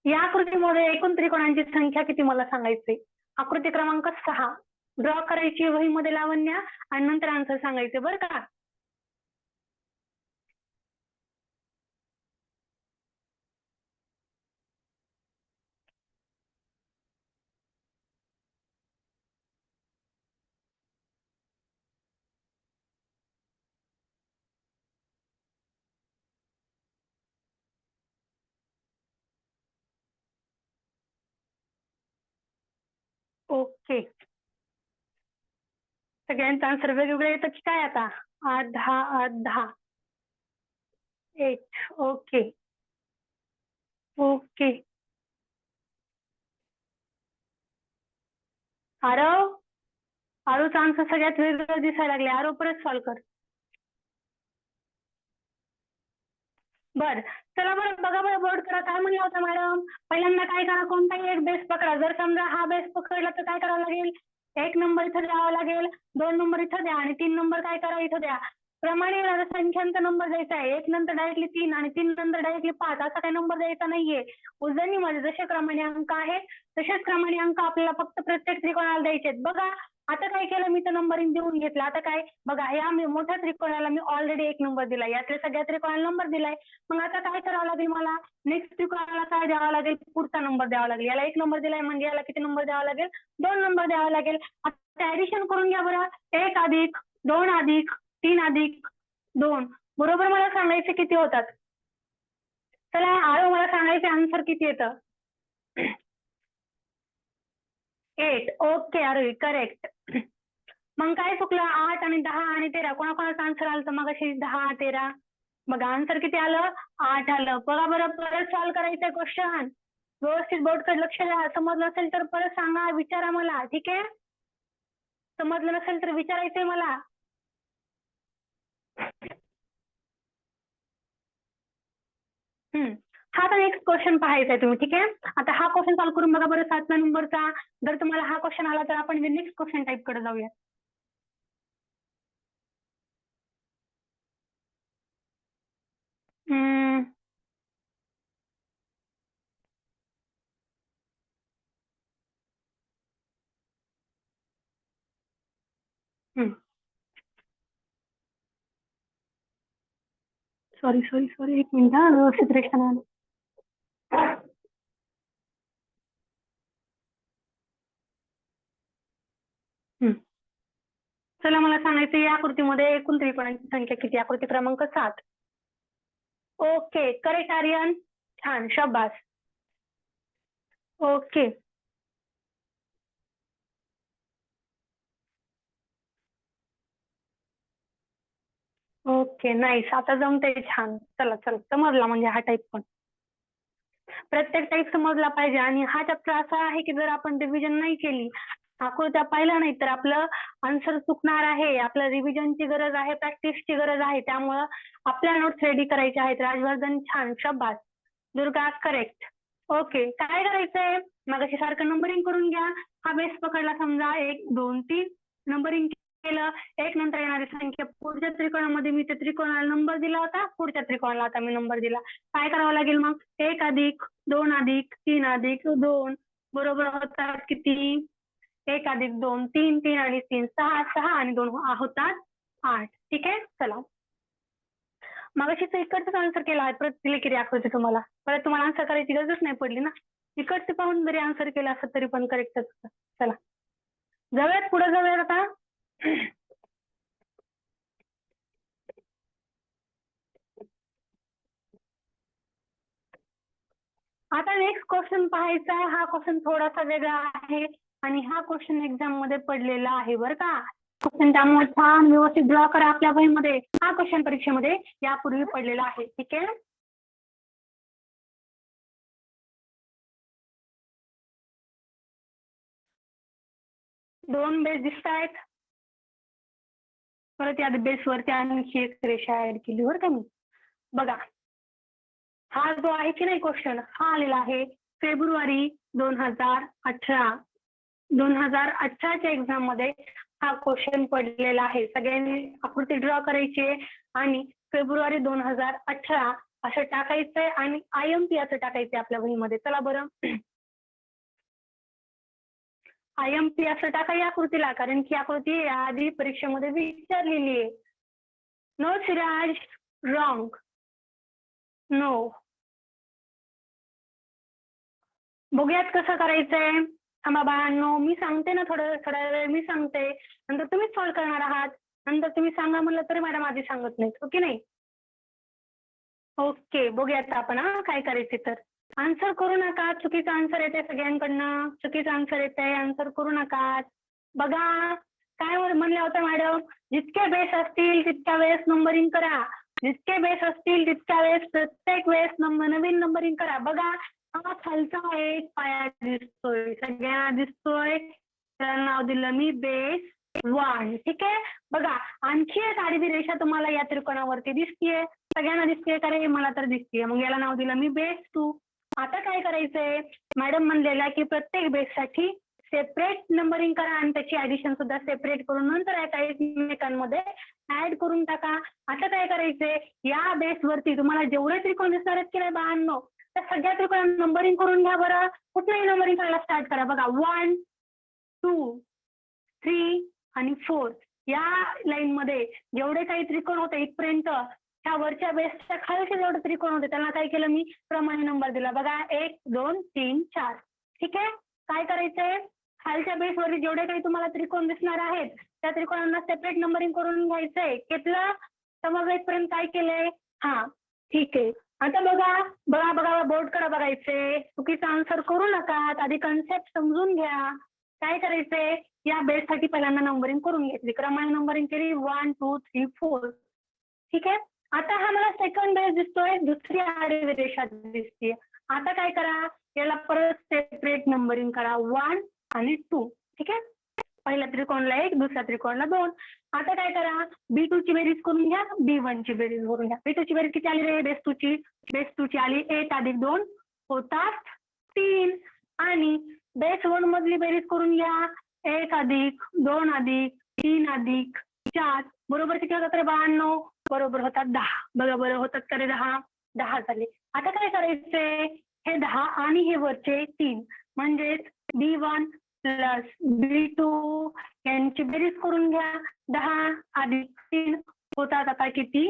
या आकृतीमध्ये एकूण त्रिकोणांची संख्या किती मला सांगायचंय. आकृती क्रमांक 6 ड्रॉ करायची वहीमध्ये लावण्या आणि नंतर आन्सर सांगायचे बरं का. ओके, सगळ्यांचा आन्सर वेगवेगळे येतं की काय आता. 8, 10, 8, 10, 8. Okay okay. आरव, आरूचा आन्सर सगळ्यात वेगळं दिसायला लागले. आरव परत सॉल्व्ह कर. बर, चला बरं बघा बरं बोर्ड करा. काय म्हणला होता मॅडम. पहिल्यांदा काय करा, कोणताही एक बेस पकडा. जर समजा हा बेस पकडला तर काय करावं लागेल. 1 नंबर इथं द्यावा लागेल, 2 नंबर इथं द्या आणि 3 नंबर काय करा इथं द्या. प्रमाणे येणारा संख्यांचा नंबर द्यायचा आहे. 1 नंतर डायरेक्टली 3 आणि 3 नंतर डायरेक्टली 5 असा काही नंबर द्यायचा नाहीये. उजळणीमध्ये जसे क्रमाने अंक आहे तसेच क्रमाने अंक आपल्याला फक्त प्रत्येक त्रिकोणाला द्यायचे आहेत. बघा आता काय केलं मी तर नंबरिंग देऊन घेतलं. आता काय बघा, या मोठ्या त्रिकोणाला मी ऑलरेडी 1 नंबर दिलाय, यातल्या सगळ्या त्रिकोणाला नंबर दिलाय. मग आता काय करावं लागेल मला, नेक्स्ट त्रिकोणाला काय द्यावा लागेल, पुढचा नंबर द्यावा लागेल. याला 1 नंबर दिलाय म्हणजे याला किती नंबर द्यावा लागेल, 2 नंबर द्यावा लागेल. आता ऍडिशन करून घ्या बरं. 1 अधिक 2 अधिक 3 अधिक 2 बरोबर मला सांगायचे किती होतात. चला आरो मला सांगायचे आन्सर किती येतं. 8. ओके आरोही करेक्ट. मग काय चुकलं, 8 आणि 10 आणि 13 कोणाकोणाचा आन्सर आलं तर मग अशी 10, 13. मग आन्सर किती आलं, 8 आलं. बघा बरं परत सॉल्व्ह करायचंय क्वेश्चन. व्यवस्थित बोर्डकडे लक्ष द्या. समजलं असेल तर परत सांगा, विचारा मला, ठीक आहे. समजलं नसेल तर विचारायचंय मला. हा तर नेक्स्ट क्वेश्चन पाहायचा आहे तुम्ही, ठीक आहे. आता हा क्वेश्चन सॉल्व्ह करून बघा बरं 7 नंबरचा. जर तुम्हाला हा क्वेश्चन आला तर आपण नेक्स्ट क्वेश्चन टाईप कडे जाऊया. सॉरी सॉरी सॉरी, एक मिनिट हा, व्यवस्थित रेशन आलं. चला मला सांगायचं या आकृतीमध्ये एकूण त्रिकोणांची संख्या किती. आकृती क्रमांक 7. ओके करेक्ट आर्यन, छान शाबास. ओके ओके नाईस, आता जमते छान. चला चला समजला म्हणजे हा टाईप पण. प्रत्येक टाईप समजला पाहिजे. आणि हा चॅप्टर असा आहे की जर आपण रिव्हिजन नाही केली, आकृत्या पाहिल्या नाही तर आपलं आन्सर चुकणार आहे. आपल्या रिव्हिजनची गरज आहे, प्रॅक्टिसची गरज आहे. त्यामुळं आपल्या नोट्स रेडी करायच्या आहेत. राजवर्धन छान शाबास. दुर्गा करेक्ट. ओके काय करायचंय, मग अशी सारखं नंबरिंग करून घ्या. हा बेस पकडला समजा 1, 2, 3 नंबरिंग केलं. 1 नंतर येणारी संख्या पुढच्या त्रिकोणामध्ये मी त्या त्रिकोणाला नंबर दिला होता, पुढच्या त्रिकोणाला आता मी नंबर दिला. काय करावं लागेल मग, 1 अधिक 2 अधिक 3 अधिक 2 बरोबर होतात किती, 1 अधिक 2 3, 3 आणि 3 6, 6 आणि 2 होतात 8. ठीक आहे. चला मग इकडचाच आन्सर केला आहे. परत दिले की आकृती तुम्हाला, परत तुम्हाला आन्सर करायची गरजच नाही पडली ना. इकडचे पाहून जरी आन्सर केलं असं तरी पण करेक्टच. चला जाऊयात पुढे, जाऊयात आता. आता नेक्स्ट क्वेश्चन पाहायचा आहे. हा क्वेश्चन थोडासा वेगळा आहे. आणि हा क्वेश्चन एक्झाम मध्ये पडलेला आहे बरं का. क्वेश्चन त्यामुळे छान व्यवस्थित ड्रॉ करा आपल्या वहीमध्ये. हा क्वेश्चन परीक्षेमध्ये यापूर्वी पडलेला आहे. ठीक आहे. दोन बेस दिसत आहेत. परत या बेसवरती आणखी एक रेषा ऍड केली बरं का मी. बघा हा जो आहे की नाही क्वेश्चन हा आलेला आहे फेब्रुवारी 2018. 2018च्या एक्झाम मध्ये हा क्वेश्चन पडलेला आहे. सगळ्यांनी आकृती ड्रॉ करायची आणि फेब्रुवारी 2018 असं टाकायचंय आणि IMP असं टाकायचंय आपल्या वहीमध्ये. चला बरं IMP असं टाका या आकृतीला, कारण की आकृती आधी परीक्षेमध्ये विचारलेली आहे. No Siraj, wrong. नो. बघूयात कसं करायचंय. थांबा बाळांनो, मी सांगते ना थोड्या वेळ मी सांगते, नंतर तुम्हीच सॉल्व्ह करणार आहात. नंतर तुम्ही सांगा म्हणलं तरी मॅडम आधी सांगत नाहीत. ओके नाही. ओके बघूयात आपण काय करायचे तर. आन्सर करू नका. चुकीचं आन्सर येते सगळ्यांकडनं. चुकीचं आन्सर येते. आन्सर करू नका. बघा काय म्हणलं होतं मॅडम, जितके बेस असतील तितक्या वेळेस नंबरिंग करा. जितके बेस असतील तितक्या वेळेस प्रत्येक वेळेस नवीन नंबरिंग करा. बघा हा खालचा एक पाया दिसतोय, सगळ्यांना दिसतोय. त्याला नाव दिलं मी बेस 1. ठीक आहे. बघा आणखी एक आडवी रेषा तुम्हाला या त्रिकोणावरती दिसतीये. सगळ्यांना दिसतेय का रे? मला तर दिसतीये. मग याला नाव दिलं मी बेस 2. आता काय करायचंय, मॅडम म्हणलेलं की प्रत्येक बेससाठी सेपरेट नंबरिंग करा आणि त्याची ऍडिशन सुद्धा सेपरेट करून नंतर एकमेकांमध्ये ऍड करून टाका. आता काय करायचंय, या बेसवरती तुम्हाला जेवढे त्रिकोण दिसणार आहेत की नाही बाळांनो, त्या सगळ्या त्रिकोणांना नंबरिंग करून घ्या बरं. कुठलंही नंबरिंग करायला स्टार्ट करा. बघा 1, 2, 3 आणि 4 या लाईन मध्ये जेवढे काही त्रिकोण होते इथपर्यंत, ह्या वरच्या बेसच्या खालचे जेवढे त्रिकोण होते त्यांना काय केलं मी क्रमाने नंबर दिला. बघा 1, 2, 3, 4. ठीक आहे. काय करायचंय, खालच्या बेसवरती जेवढे काही तुम्हाला त्रिकोण दिसणार आहेत त्या त्रिकोणांना सेपरेट नंबरिंग करून घ्यायचंय. घेतलं. समज इथपर्यंत काय केलंय. हा ठीक आहे. आता बघा बोर्ड कडे बघायचे. चुकीचा आन्सर करू नका. आधी कन्सेप्ट समजून घ्या. काय करायचंय, या बेससाठी पहिल्यांदा नंबरिंग करून घेतली. क्रमाने नंबरिंग केली 1, 2, 3, 4. ठीक आहे. आता हा मला सेकंड बेस दिसतोय, दुसरी आडवी रेषा दिसते. आता काय करा, याला परत सेपरेट नंबरिंग करा 1 आणि 2. ठीक आहे. पहिल्या त्रिकोणला 1, दुसऱ्या त्रिकोणला 2. आता काय करा, B2 ची बेरीज करून घ्या, B1 ची बेरीज करून घ्या. B2 ची बेरीज किती आली रे बेस 2 ची? बेस 2 ची आली 1 अधिक 2 होतात 3. आणि बेस 1 मधली बेरीज करून घ्या, 1 अधिक 2 अधिक 3 अधिक 4 बरोबर किती होतात रे बाळांनो? बरोबर होतात 10. बघा बरं होतात का रे 10? 10 झाले. आता काय करायचंय, हे 10 आणि हे वरचे 3 म्हणजेच B1 प्लस B2 यांची बेरीज करून घ्या. 10 अधिक 3 होतात आता किती?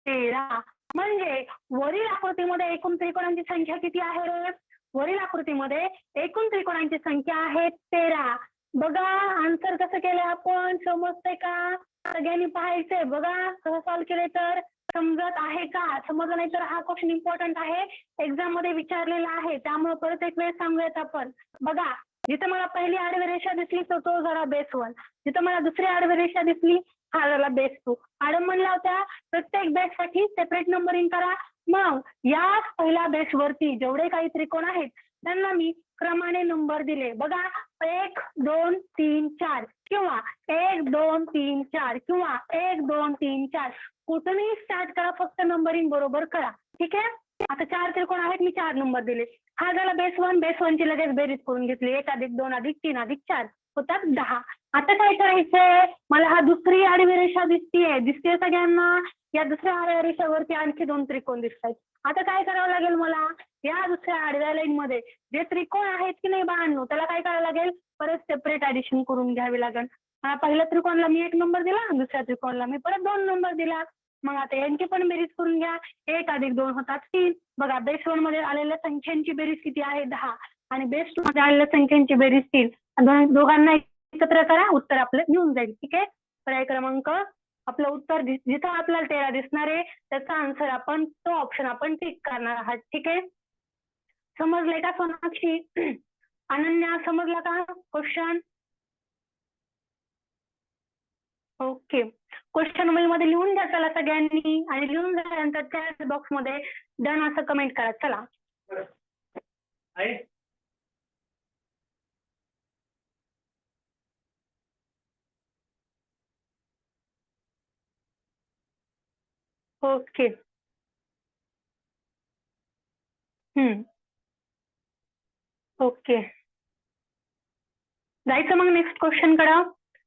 13. म्हणजे वरील आकृतीमध्ये एकूण त्रिकोणांची संख्या किती आहे रे? वरील आकृतीमध्ये एकूण त्रिकोणांची संख्या आहे 13. बघा आन्सर कसं केलं आपण, समजतंय का? सगळ्यांनी पाहायचंय. बघा कसं सॉल्व्ह केले तर समजत आहे का? समजलं नाही तर हा क्वेश्चन इम्पॉर्टंट आहे, एक्झाम मध्ये विचारलेला आहे, त्यामुळे परत एक वेळ सांगूयात आपण. बघा जिथं मला पहिली आडवी रेषा दिसली तर तो झाला बेस 1. जिथं मला दुसरी आडवी रेषा दिसली हा झाला बेस 2. मॅडम म्हणल्या होत्या प्रत्येक बेससाठी सेपरेट नंबरिंग करा. मग या पहिल्या बेसवरती जेवढे काही त्रिकोण आहेत त्यांना मी क्रमाने नंबर दिले. बघा 1, 2, 3, 4 किंवा 1, 2, 3, 4 किंवा 1, 2, 3, 4 कुठूनही स्टार्ट करा, फक्त नंबरिंग बरोबर करा. ठीक आहे. आता 4 त्रिकोण आहेत, मी 4 नंबर दिले. हा झाला बेस 1. बेस 1 ची लगेच बेरीज करून घेतली. 1 अधिक 2 अधिक 3 अधिक 4 होतात 10. आता काय करायचंय, मला हा दुसरी आडवी रेषा दिसतेय सगळ्यांना. या दुसऱ्या आडव्या रेषावरती आणखी 2 त्रिकोण दिसत आहेत. आता काय करावं लागेल मला, या दुसऱ्या आडव्या लाईन मध्ये जे त्रिकोण आहेत की नाही बाळांनो त्याला काय करावं लागेल, परत सेपरेट ऍडिशन करून घ्यावी लागेल. पहिल्या त्रिकोणाला मी 1 नंबर दिला, दुसऱ्या त्रिकोणाला मी परत 2 नंबर दिला. मग आता यांची पण बेरीज करून घ्या. 1 अधिक 2 होतात 3. बघा बेस 1 मध्ये आलेल्या संख्यांची बेरीज किती आहे? 10. आणि बेस 2 मध्ये आलेल्या संख्यांची बेरीज 3. दोघांना एकत्र करा, उत्तर आपलं येऊन जाईल. ठीक आहे. पर्याय क्रमांक आपलं उत्तर जिथं आपल्याला 13 दिसणार आहे त्याचा आन्सर आपण तो ऑप्शन आपण टिक करणार आहात. ठीक आहे. समजलंय का सोनाक्षी? अनन्या समजला का क्वेश्चन? ओके, क्वेश्चन मध्ये लिहून घ्या चला सगळ्यांनी, आणि लिहून झाल्यानंतर चॅट बॉक्स मध्ये डन असं कमेंट करा. चला ओके. ओके, जायचं मग नेक्स्ट क्वेश्चन कडे.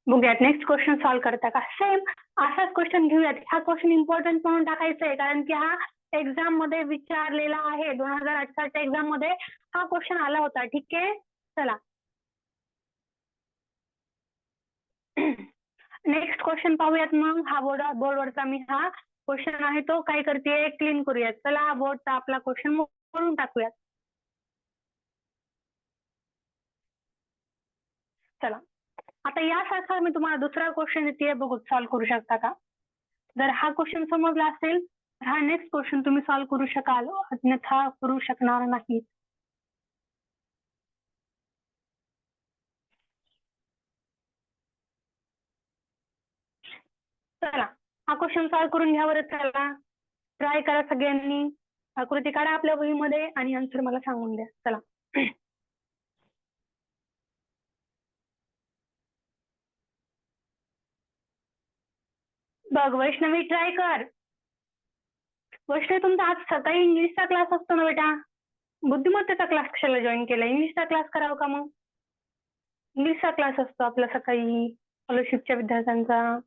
बघूयात नेक्स्ट क्वेश्चन सॉल्व्ह करता का. सेम असाच क्वेश्चन घेऊयात. हा क्वेश्चन इम्पॉर्टंट म्हणून टाकायचा आहे, कारण की हा एक्झाम मध्ये विचारलेला आहे. 2018च्या एक्झाम मध्ये हा क्वेश्चन आला होता. ठीक आहे, चला नेक्स्ट क्वेश्चन पाहूयात. मग हा बोर्डवरचा मी हा क्वेश्चन आहे तो काय करते, क्लीन करूयात. चला बोर्डचा आपला क्वेश्चन करून टाकूयात. चला आता यासारखा मी तुम्हाला दुसरा क्वेश्चन देते, बघू सॉल्व्ह करू शकता का. जर हा क्वेश्चन समजला असेल तर हा नेक्स्ट क्वेश्चन तुम्ही सॉल्व्ह करू शकाल, अन्यथा करू शकणार नाही. चला हा क्वेश्चन सॉल्व्ह करून घ्या बरं. चला ट्राय करा सगळ्यांनी. आकृती काढा आपल्या वहीमध्ये आणि आन्सर मला सांगून द्या. चला बघ वैष्णवी, ट्राय कर. वैष्णवी, तुमचा आज सकाळी इंग्लिशचा क्लास असतो ना बेटा. बुद्धिमत्तेचा क्लास कशाला जॉईन केला, इंग्लिशचा क्लास करावा का मग. इंग्लिशचा क्लास असतो आपला सकाळी स्कॉलरशिपच्या विद्यार्थ्यांचा.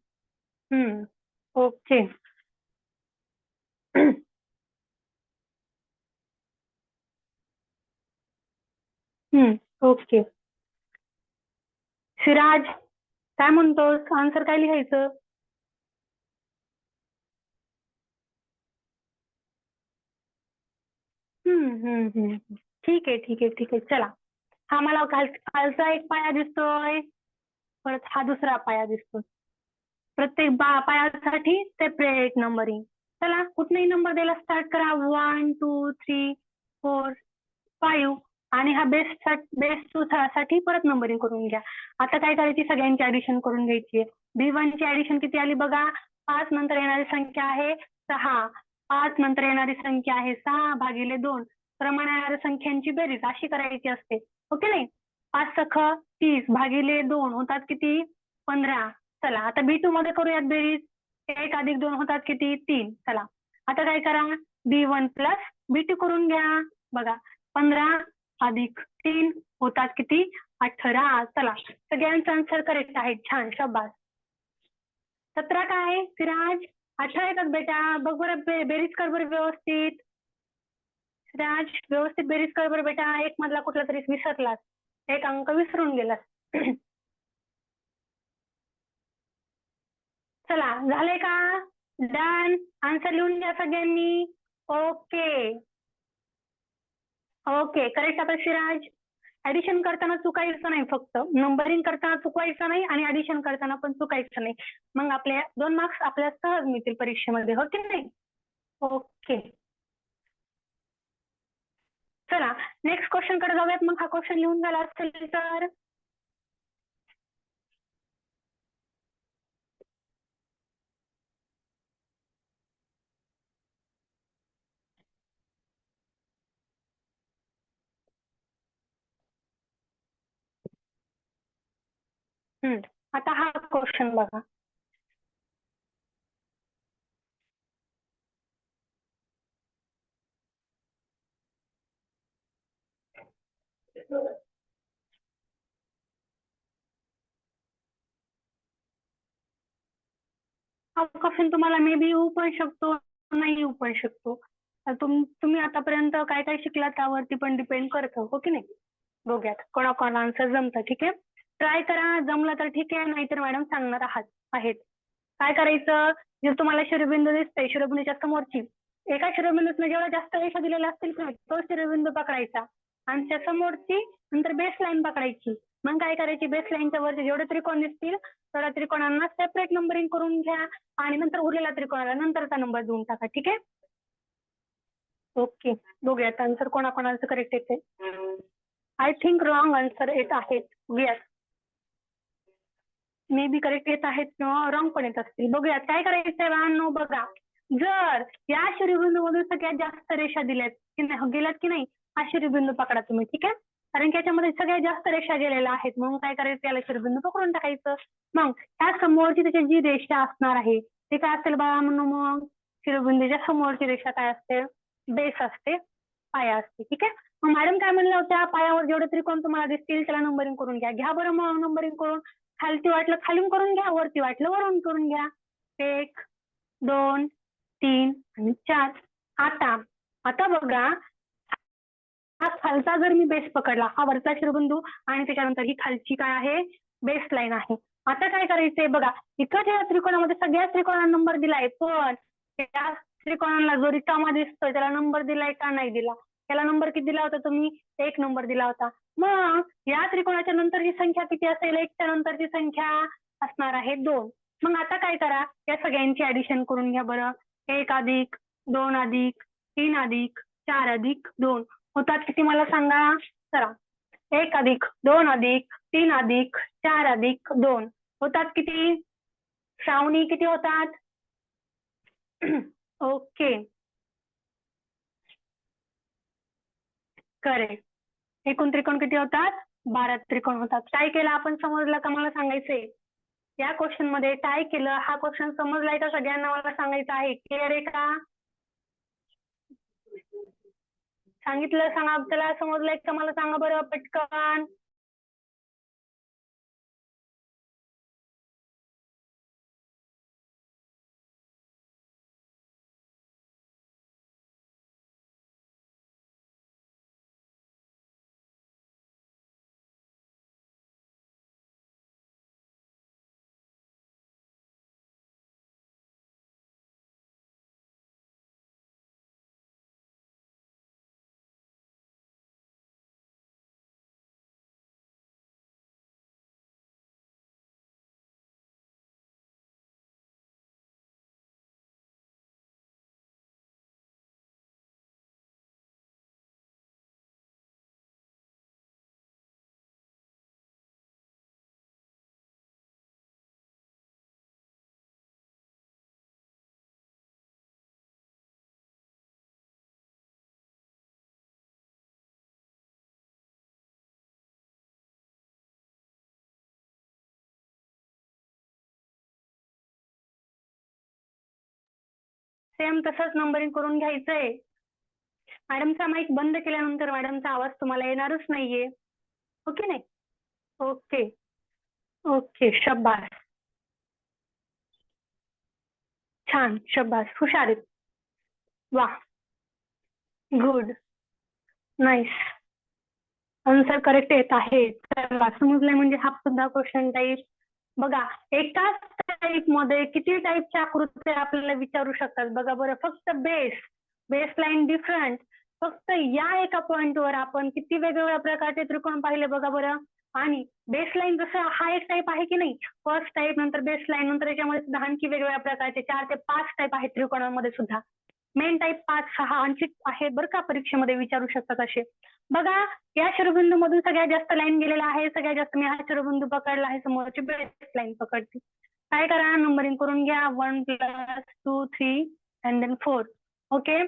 ओके. ओके, सिराज काय म्हणतोस, आन्सर काय लिहायचं. ठीक आहे ठीक आहे ठीक आहे. चला हा मला खालचा एक पाया दिसतोय, परत हा दुसरा पाया दिसतोय. प्रत्येक पायासाठी सेपरेट नंबरिंग. चला कुठलाही नंबर द्यायला स्टार्ट करा. 1 2 3 4 5 आणि हा बेस साठी परत नंबरिंग करून घ्या. आता काय करायची, सगळ्यांची ऍडिशन करून घ्यायची. B1 ची ऍडिशन किती आली बघा. 5 नंतर येणारी संख्या आहे 6. 5 नंतर येणारी संख्या आहे 6 भागिले 2. प्रमाण येणाऱ्या संख्यांची बेरीज अशी करायची असते, ओके नाही. 5 सख 30 भागिले 2 होतात किती, 15. चला आता B2 मध्ये करूयात बेरीज. 1 अधिक 2 होतात किती, 3. चला आता काय करा, B1 प्लस B2 करून घ्या. बघा 15 अधिक 3 होतात किती, 18. चला सगळ्यांचं आन्सर करेक्ट आहे, छान शाबास. 17 काय सिराज, 18 येतात बेटा. बघ बरं बेरीज कर बरं व्यवस्थित. सिराज व्यवस्थित बेरीज कर बरं बेटा. एक मधला कुठला तरी विसरलास, एक अंक विसरून गेलास. चला झालंय का, डन. आन्सर लिहून घ्या सगळ्यांनी. Okay okay correct. आता सिराज ऍडिशन करताना चुकायचं नाही, फक्त नंबरिंग करताना चुकवायचं नाही आणि ऍडिशन करताना पण चुकायचं नाही. मग आपल्या 2 मार्क्स आपल्या सहज मिळतील परीक्षेमध्ये, हो की नाही. ओके चला नेक्स्ट क्वेश्चन कडे जाऊयात. मग हा क्वेश्चन लिहून झाला असेल तर आता हा क्वेश्चन बघा. हा क्वेश्चन तुम्हाला मे बी येऊ पण शकतो, नाही येऊ पण शकतो. तुम्ही आतापर्यंत काय काय शिकला त्यावरती पण डिपेंड करतं, हो की नाही. बघूयात कोणाकोणाला आन्सर जमतं. ठीक आहे, ट्राय करा. जमलं तर ठीक आहे, नाहीतर मॅडम सांगणार आहेत. काय करायचं, जे तुम्हाला शिरोबिंदू दिसतंय शिरोबिंदूच्या समोरची एका शिरोबिंदूतून जेवढ्या जास्त रेषा दिलेल्या असतील तो शिरोबिंदू पकडायचा आणि त्या समोरची नंतर बेस लाईन पकडायची. मग काय करायची, बेस लाईनच्या वरती जेवढे त्रिकोण दिसतील तेवढ्या त्रिकोणांना सेपरेट नंबरिंग करून घ्या आणि नंतर उरलेल्या त्रिकोणाला नंतरचा नंबर देऊन टाका. ठीक आहे, ओके. बघूयात आन्सर कोणाकोणाचं करेक्ट येते. आय थिंक रॉंग आन्सर येत आहेत. येस, मे बी करेक्ट येत आहेत किंवा रॉंग पण येत असतील. बघूयात काय करायचंय बाळांनो. बघा, जर या शिरोबिंदूमधून सगळ्यात जास्त रेषा दिल्यात की नाही, गेल्यात की नाही, हा शिरोबिंदू पकडा तुम्ही. ठीक आहे, कारण की याच्यामध्ये सगळ्यात जास्त रेषा गेलेल्या आहेत, म्हणून काय करायचं, याला शिरोबिंदू पकडून टाकायचं. मग त्या समोरची त्याची जी रेषा असणार आहे ते काय असेल बाळांनो. मग शिरोबिंदूच्या समोरची रेषा काय असते, बेस असते, पाया असते. ठीक आहे, मग मॅडम काय म्हणल्या होत्या, पायावर जेवढे त्रिकोण तुम्हाला दिसतील त्याला नंबरिंग करून घ्या. घ्या बरं मग नंबरिंग करून. खालती वाटलं खालून करून घ्या, वरती वाटलं वरून करून घ्या. 1, 2, 3 आणि 4. आता आता बघा, हा खालचा जर मी बेस पकडला, हा वरचा शिरोबिंदू आणि त्याच्यानंतर ही खालची काय आहे, बेस लाईन आहे. आता काय करायचंय बघा, इकडच्या त्रिकोणामध्ये सगळ्या त्रिकोणाला नंबर दिलाय, पण त्या त्रिकोणाला जो रिकामा दिसतोय त्याला नंबर दिलाय का नाही दिला. त्याला नंबर किती दिला होता तुम्ही, 1 नंबर दिला होता. मग या त्रिकोणाच्या नंतरची संख्या किती असेल, 1च्या नंतरची संख्या असणार आहे 2. मग आता काय करा, या सगळ्यांची ऍडिशन करून घ्या बरं. 1 अधिक 2 अधिक 3 अधिक 4 अधिक 2 होतात किती मला सांगा. चला, 1 अधिक 2 अधिक 3 अधिक 4 अधिक 2 होतात किती, श्रावणी किती होतात. Okay, correct. एकूण त्रिकोण किती होतात, 12 त्रिकोण होतात. काय केलं आपण समजलं का मला सांगायचंय. या क्वेश्चन मध्ये काय केलं, हा क्वेश्चन समजलाय का सगळ्यांना मला सांगायचं आहे. क्लिअर आहे का, सांगितलं सांगा, त्याला समजलंय का मला सांगा बरं पटकन. सेम तसंच नंबरिंग करून घ्यायचंय. मॅडमचा माईक बंद केल्यानंतर मॅडमचा आवाज तुम्हाला येणारच नाहीये. ओके नाही, ओके ओके, शब्बास, छान, शब्बास, हुशार आहेत. वा, गुड, नाईस, आन्सर करेक्ट येत आहे. चला, समजलंय म्हणजे हा सुद्धा क्वेश्चन टाईप. बघा, एकाच टाईप मध्ये किती टाईपच्या आकृत्या आपल्याला विचारू शकतात बघा बरं. फक्त बेस लाईन डिफरंट, फक्त या एका पॉइंटवर आपण किती वेगवेगळ्या प्रकारचे त्रिकोण पाहिले बघा बरं. आणि बेस लाईन जसं हा एक टाईप आहे की नाही, फर्स्ट टाईप नंतर बेस लाईन नंतर याच्यामध्ये सुद्धा आणखी वेगवेगळ्या प्रकारचे 4 ते 5 टाईप आहेत त्रिकोणामध्ये सुद्धा. मेन टाईप 5-6 आणखी आहेत बरं का, परीक्षेमध्ये विचारू शकतात असे. बघा, या शिरोबिंदू मधून सगळ्यात जास्त लाईन गेलेला आहे, सगळ्यात जास्त मी हा शिरोबिंदू पकडला आहे, समोरची बेस लाईन पकडते. काय करा, नंबरिंग करून घ्या. 1 + 2 3 अँड देन 4. ओके,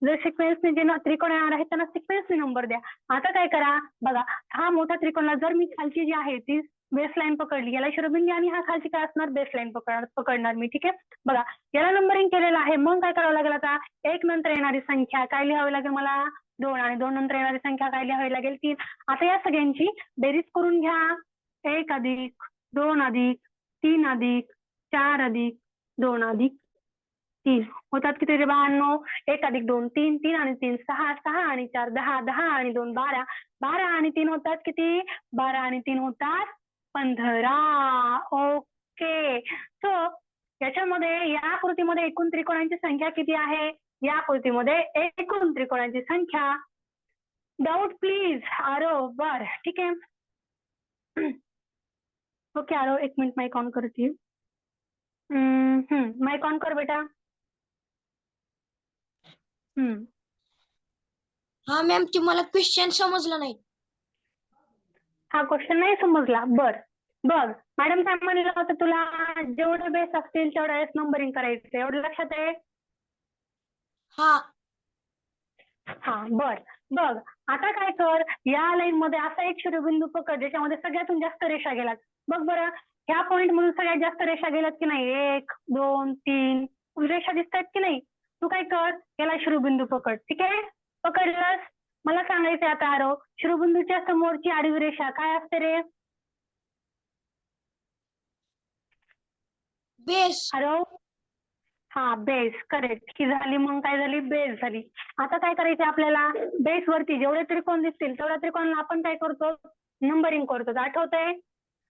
जर सिक्वेन्सने जे त्रिकोण येणार आहेत त्यांना सिक्वेन्सने नंबर द्या. आता काय करा बघा, हा मोठा त्रिकोणला जर मी खालची जी आहे ती बेस लाईन पकडली, याला शिरोबिंदू आणि हा खालची काय असणार, बेस लाईन पकडणार मी. ठीक आहे, बघा याला नंबरिंग केलेलं आहे. मग काय करावं लागेल, आता 1 नंतर येणारी संख्या काय लिहावी लागेल मला, 2, आणि 2 नंतर येणारी संख्या काय लिहावी लागेल, 3. आता या सगळ्यांची बेरीज करून घ्या. 1 अधिक 2 अधिक 3 अधिक 4 अधिक 2 अधिक 3 होतात किती रे बाळांनो, 1 अधिक 2 3, 3 आणि 3 6, 6 आणि 4 10, 10 आणि 2 12, 12 आणि 3 होतात किती, 12 आणि 3 होतात 15. ओके, सो याच्यामध्ये या आकृतीमध्ये एकूण त्रिकोणांची संख्या किती आहे, या आकृतीमध्ये एकूण त्रिकोणांची संख्या, डाऊट प्लीज आरो. बर, ठीक आहे. ओके आरो, 1 मिनिट माईक ऑन करते. माईक ऑन कर बेटा. हा मॅम, तुम्हाला क्वेश्चन समजलं नाही. हा क्वेश्चन नाही समजला? बर बघ, मॅडम काय म्हणलं होतं तुला, जेवढे बेस असतील तेवढ्या वेळेस नंबरिंग करायचं, एवढं लक्षात आहे? हा. हा बर. बघ आता काय कर, या लाईन मध्ये असा एक शिरोबिंदू पकड ज्याच्यामध्ये सगळ्यातून जास्त रेषा गेलात. बघ बरं, ह्या पॉइंट मधून सगळ्यात जास्त रेषा गेल्यात की नाही? 1 2 3 रेषा दिसतायत की नाही? तू काय कर, याला शिरोबिंदू पकड. ठीक आहे, पकडलंस? मला सांगायचं आता आरव, शिरोबिंदूच्या समोरची आडवी रेषा काय असते रे? बेस. आरव, हा बेस, करेक्ट. ही झाली, मग काय झाली? बेस झाली. आता काय करायचं आपल्याला, बेस वरती जेवढे त्रिकोण दिसतील तेवढ्या त्रिकोणाला आपण काय करतो? नंबरिंग करतो. आठवतंय?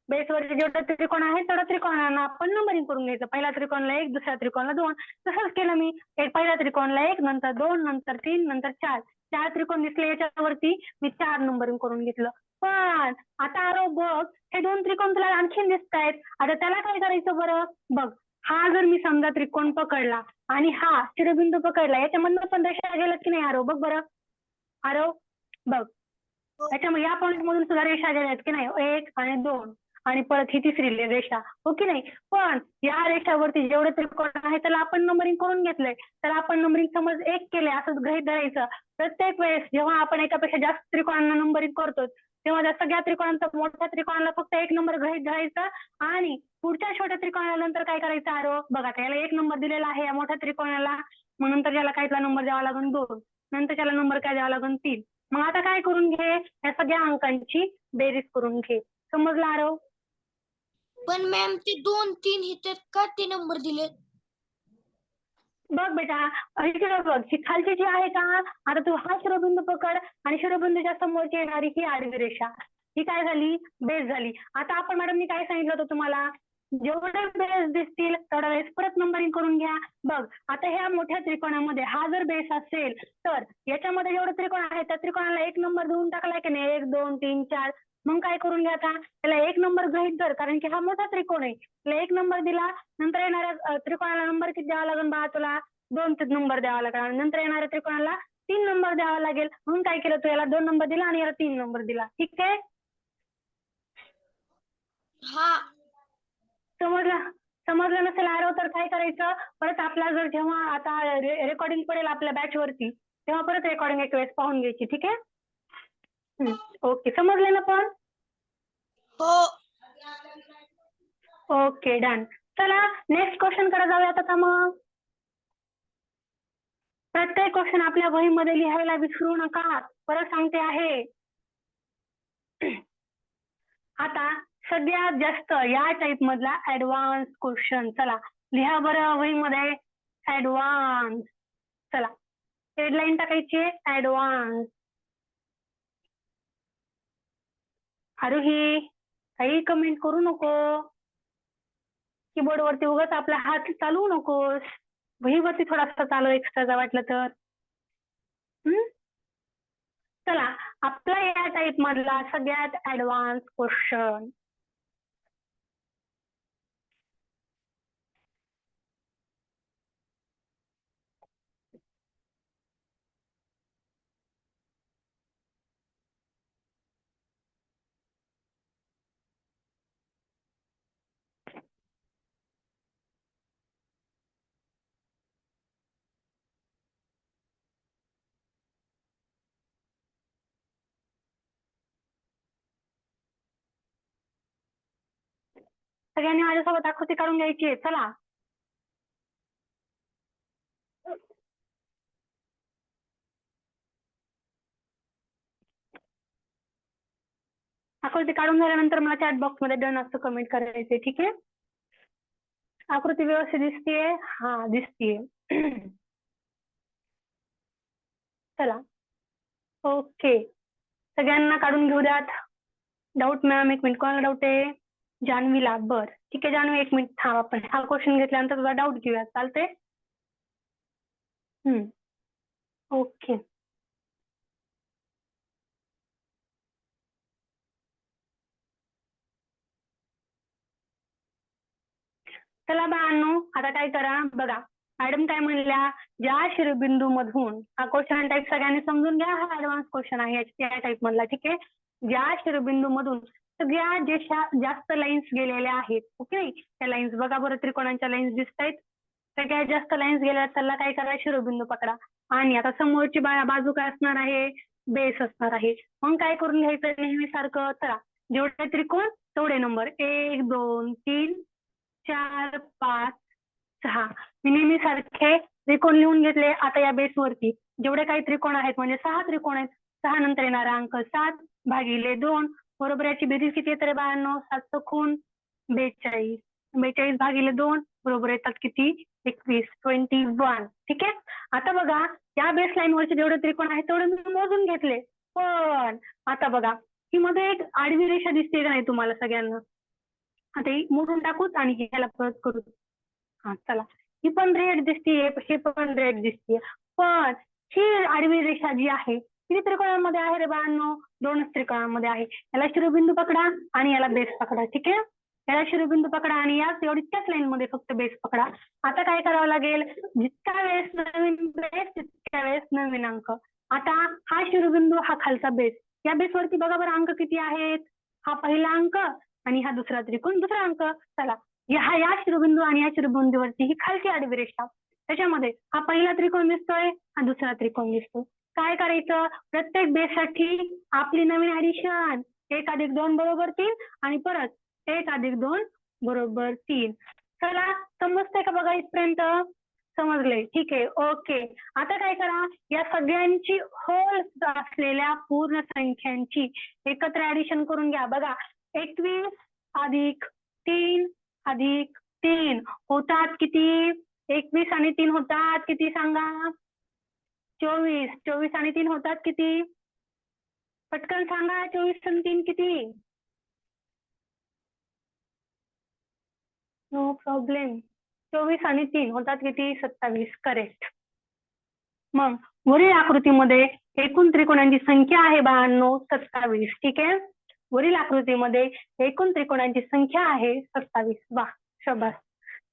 बेस वरती जेवढे त्रिकोण आहेत तेवढ्या त्रिकोणांना आपण नंबरिंग करून घ्यायचं. पहिल्या त्रिकोणाला 1, दुसऱ्या त्रिकोणाला 2. तसंच केलं मी. पहिल्या त्रिकोणाला 1, नंतर 2, नंतर 3, नंतर 4. 4 त्रिकोण दिसले याच्यावरती, मी 4 नंबरिंग करून घेतलं. पण आता आरो बघ, हे 2 त्रिकोण तुला आणखीन दिसतायत. आता त्याला काय करायचं बरं? बघ, हा जर मी समजा त्रिकोण पकडला आणि हा शिरोबिंदू पकडला, याच्यामधनं पण रेषा गेल्यात की नाही आरो? बघ बरं आरो, बघ याच्यामध्ये या पॉईंट मधून सुद्धा रेषा गेल्यात की नाही? 1 आणि 2 आणि परत ही तिसरी रेषा, हो की नाही? पण या रेषावरती जेवढे त्रिकोण आहे त्याला आपण नंबरिंग करून घेतलंय. तर आपण नंबरिंग समज 1 केलंय असं गृहीत धरायचं. प्रत्येक वेळेस जेव्हा आपण एकापेक्षा जास्त त्रिकोणांना नंबरिंग करतो तेव्हा त्या सगळ्या त्रिकोणांचा मोठ्या त्रिकोणाला फक्त 1 नंबर गृहीत धरायचा आणि पुढच्या छोट्या त्रिकोणाला नंतर काय करायचं आरो? बघा त्याला 1 नंबर दिलेला आहे या मोठ्या त्रिकोणाला, मग नंतर त्याला काय नंबर द्यावा लागेल? 2. नंतर त्याला नंबर काय द्यावा लागेल? 3. मग आता काय करून घे, या सगळ्या अंकांची बेरीज करून घे. समजलं आरव? पण मॅम ते 2 3 इथे का ते नंबर दिले? बघ बेटा, इकडे बघ, ही खालची जी आहे का, आता तू हा शिरोबिंदू पकड आणि शिरोबिंदूच्या समोरची येणारी ही आडवी रेषा, ही काय झाली? बेस झाली. आता आपण मॅडमनी काय सांगितलं होतं तुम्हाला? जेवढे बेस दिसतील तेवढ्या वेळेस परत नंबरिंग करून घ्या. बघ आता ह्या मोठ्या त्रिकोणामध्ये हा जर बेस असेल तर याच्यामध्ये जेवढे त्रिकोण आहेत त्या त्रिकोणाला 1 नंबर देऊन टाकलाय की नाही? 1 2 3 4. मग काय करून घ्या, आता त्याला 1 नंबर गृहीत धर, कारण की हा मोठा त्रिकोण आहे. त्याला 1 नंबर दिला, नंतर येणाऱ्या त्रिकोणाला नंबर किती द्यावा लागेल बाळा तुला? 2 नंबर द्यावा लागेल. नंतर येणाऱ्या त्रिकोणाला 3 नंबर द्यावा लागेल. म्हणून काय केलं, तू याला 2 नंबर दिला आणि याला 3 नंबर दिला. ठीक आहे, हा. समजलं? समजलं नसेल आरव तर काय करायचं, परत आपला जर जेव्हा आता रेकॉर्डिंग पडेल आपल्या बॅच वरती तेव्हा परत रेकॉर्डिंग एक वेळेस पाहून घ्यायची. ठीक आहे, ओके. समजले ना पण? हो. Okay, done. चला नेक्स्ट क्वेश्चन कडे जाऊयात आता. मग प्रत्येक क्वेश्चन आपल्या वहीमध्ये लिहायला विसरू नका, परत सांगते आहे. आता सगळ्यात जास्त या टाइप मधला ऍडव्हान्स क्वेश्चन, चला लिहा बरं वहीमध्ये ऍडव्हान्स. चला हेडलाईन टाकायची ऍडव्हान्स. आरोही काही कमेंट करू नको, कीबोर्ड वरती उगाच आपला हात चालवू नकोस, वहीवरती थोडासा चालू एक्स्ट्राचा वाटलं तर. चला आपला या टाइप मधला सगळ्यात ऍडव्हान्स क्वेश्चन. सगळ्यांनी माझ्यासोबत आकृती काढून घ्यायची आहे. चला आकृती काढून झाल्यानंतर मला चॅट बॉक्स मध्ये डन असं कमेंट करायचे. ठीक आहे, आकृती व्यवस्थित दिसतीये? हा दिसतीये. चला ओके, सगळ्यांना काढून घेऊ द्यात. Doubt ma'am? 1 मिनिट, कोणाला डाऊट आहे? जान्हवीला. बर ठीक आहे जान्हवी, 1 मिनिट थांब, आपण हा क्वेश्चन घेतल्यानंतर तुझा डाऊट घेऊया, चालते? ओके. चला बाळांनो, आता काय करा बघा, मॅडम काय म्हणल्या, ज्या शिरोबिंदू मधून, हा क्वेश्चन टाईप सगळ्यांनी समजून घ्या, हा ऍडव्हान्स क्वेश्चन आहे या टाईप मधला. ठीक आहे, ज्या शिरोबिंदू मधून सगळ्या जास्त लाईन्स गेलेल्या आहेत, ओके, त्या लाईन्स बघा बरं, त्रिकोणांच्या लाईन्स दिसत आहेत. सगळ्यात जास्त लाईन्स गेल्या त्याला काय करा, शिरोबिंदू पकडा. आणि आता समोरची बाजू काय असणार आहे, बेस असणार आहे. मग काय करून घ्यायचं नेहमी सारखं, चला जेवढे त्रिकोण तेवढे नंबर, 1 2 3 4 5 6. मी नेहमी सारखे त्रिकोण लिहून घेतले. आता या बेस वरती जेवढे काही त्रिकोण आहेत म्हणजे 6 त्रिकोण आहेत, 6 नंतर येणारा अंक 7 भागिले 2 बरोबर. याची बेरीज किती येते रे बाळांनो, 7 खूण 42, 42 भागिले 2 बरोबर येतात किती, 21, 21. ठीक आहे. आता बघा या बेस लाईन वरचे जेवढे त्रिकोण आहेत तेवढे मी मोजून घेतले. पण आता बघा ही मध्ये एक आडवी रेषा दिसते का नाही तुम्हाला सगळ्यांना, आता ही मोजून टाकूच आणि ह्याला परत करू. हा चला, ही पण रेड दिसतीये, हे पण रेड दिसतीये, पण ही आडवी रेषा जी आहे किती त्रिकोणांमध्ये आहे रे बाळांनो, 2च त्रिकोणांमध्ये आहे. याला शिरोबिंदू पकडा आणि याला बेस पकडा. ठीक आहे, याला शिरोबिंदू पकडा आणि याच एवढी त्याच लाईन मध्ये फक्त बेस पकडा. आता काय करावं लागेल, जितक्या वेळेस नवीन बेस तितक्या वेळेस नवीन अंक. आता हा शिरोबिंदू, हा खालचा बेस, या बेस वरती बघा बरं अंक किती आहेत, हा पहिला अंक आणि हा दुसरा त्रिकोण दुसरा अंक. चला या शिरोबिंदू आणि या शिरोबिंदूवरती ही खालची आडवी रेषा, त्याच्यामध्ये हा पहिला त्रिकोण दिसतोय, हा दुसरा त्रिकोण दिसतोय. काय करायचं, प्रत्येक बेससाठी आपली नवीन ऍडिशन, 1 + 2 बरोबर 3 आणि परत 1 + 2 बरोबर 3. चला समजतंय का बघा इथपर्यंत, समजले, ठीक आहे, ओके. आता काय करा, या सगळ्यांची होल असलेल्या पूर्ण संख्यांची एकत्र ऍडिशन करून घ्या. बघा 21 + 3 + 3 होतात किती, 21 आणि 3 होतात किती सांगा, 24. 24 आणि 3 होतात किती, पटकन सांगा, 24 आणि 3 किती. No problem. 24 आणि 3 होतात किती, 27. करेक्ट. मग वरील आकृतीमध्ये एकूण त्रिकोणांची संख्या आहे बाळांनो 27. ठीक आहे, वरील आकृतीमध्ये एकूण त्रिकोणांची संख्या आहे 27. वा, शाबास.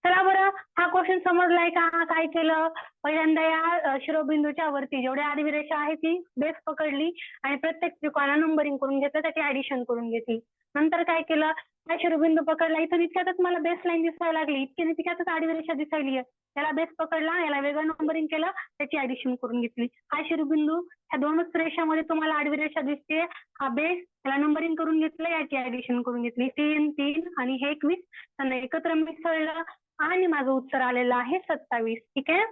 चला बरं, हा क्वेश्चन समजलाय का, काय केलं, पहिल्यांदा या शिरोबिंदूच्या वरती जेवढी आडवी रेषा आहे ती बेस पकडली आणि प्रत्येक त्रिकोणाला नंबरिंग करून घेतलं, त्याची ऍडिशन करून घेतली. नंतर काय केलं, हा शिरोबिंदू पकडला, इथं इतक्यातच मला बेस लाईन दिसायला लागली, इतकी तितक्यातच आडवी रेषा दिसायली आहे, त्याला बेस पकडला, याला वेगळं नंबरिंग केलं, त्याची ऍडिशन करून घेतली. हा शिरोबिंदू, ह्या 2च रेषामध्ये तुम्हाला आडवी रेषा दिसते, हा बेस, त्याला नंबरिंग करून घेतलं, याची ऍडिशन करून घेतली. 3 3 आणि हे 21 त्यांना एकत्र मिसळलं आणि माझं उत्तर आलेलं आहे 27. ठीक आहे,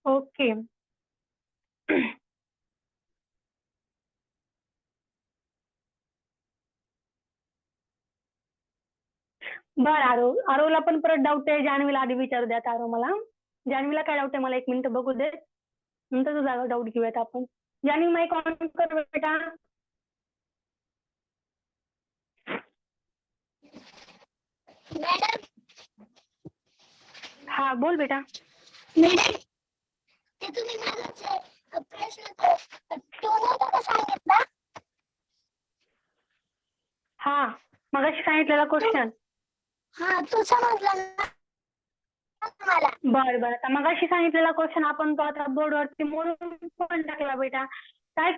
ओके. बरं, आरोला पण परत डाऊट आहे, जान्हवीला आधी विचारू द्यात. आरो मला, जान्हवीला काय डाऊट आहे मला 1 मिनिट बघू दे, नंतर तुझा डाऊट घेऊयात आपण. जान्हवी माईक ऑन कर बेटा. मॅडम, हा बोल बेटा. मॅडम ते तुम्ही मला प्रश्न तो नव्हता का सांगितला, हा मगाशी सांगितलेला क्वेश्चन, हा तो समजला ना मला. बरं आता मगाशी सांगितलेला क्वेश्चन आपण तो आता बोर्डवरती मोडून पण टाकला बेटा. काय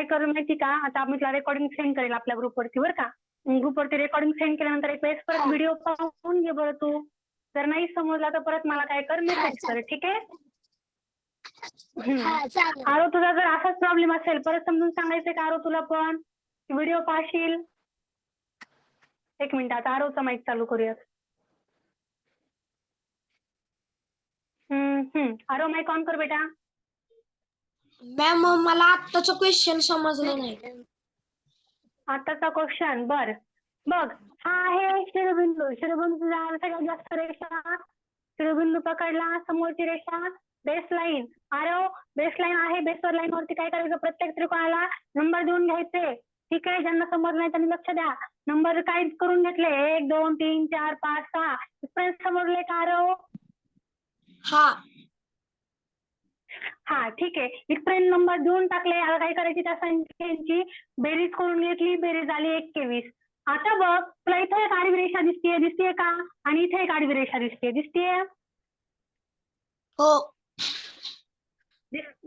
करू माहिती का, आता मी तुला रेकॉर्डिंग सेंड करेल आपल्या ग्रुपवरती बरं का. ग्रुपवरती रेकॉर्डिंग सेंड केल्यानंतर एक वेळेस परत व्हिडिओ पाहून घे बरं तू. जर नाही समजला तर परत मला काय कर, मेसेज कर. ठीक आहे. आरो तुझा जर असाच प्रॉब्लेम असेल परत समजून सांगायचंय का आरो तुला पण, व्हिडिओ पाहशील. 1 मिनिट, आता आरोचा माईक चालू करूयात. आरो माईक ऑन कर बेटा. मॅम मला आत्ताचा क्वेश्चन समजला नाही. आताचा क्वेश्चन बर बघ, हा आहे शिरोबिंदू. शिरोबिंदू सगळ्यात जास्त रेषा, शिरोबिंदू पकडला, समोरची रेषा बेस लाईन. आरो बेस लाईन आहे, बेसवर लाईन वरती काय करायचं, प्रत्येक त्रिकोणाला नंबर देऊन घ्यायचे. ठीक आहे, ज्यांना समजलं नाही त्यांनी लक्ष द्या. नंबर काय करून घेतले, 1 2 3 4 5 6. इथपर्यंत समजले का आरो? हा हा ठीक आहे, इथपर्यंत नंबर देऊन टाकले. आता काय करायची, त्या संख्येची बेरीज करून घेतली, बेरीज आली 21. आता बघ, तुला इथे एक आडवी रेषा दिसतीये का, आणि इथे एक आडवी रेषा दिसतीये. हो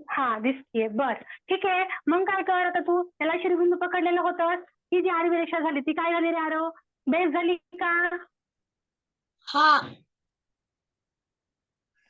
हा दिसतीये. बर ठीक आहे. मग काय कर आता तू त्याला शिरोबिंदू पकडलेलं होतं. ही जी आडवी रेषा झाली ती काय झाली रे आरव? बेस झाली का? हा.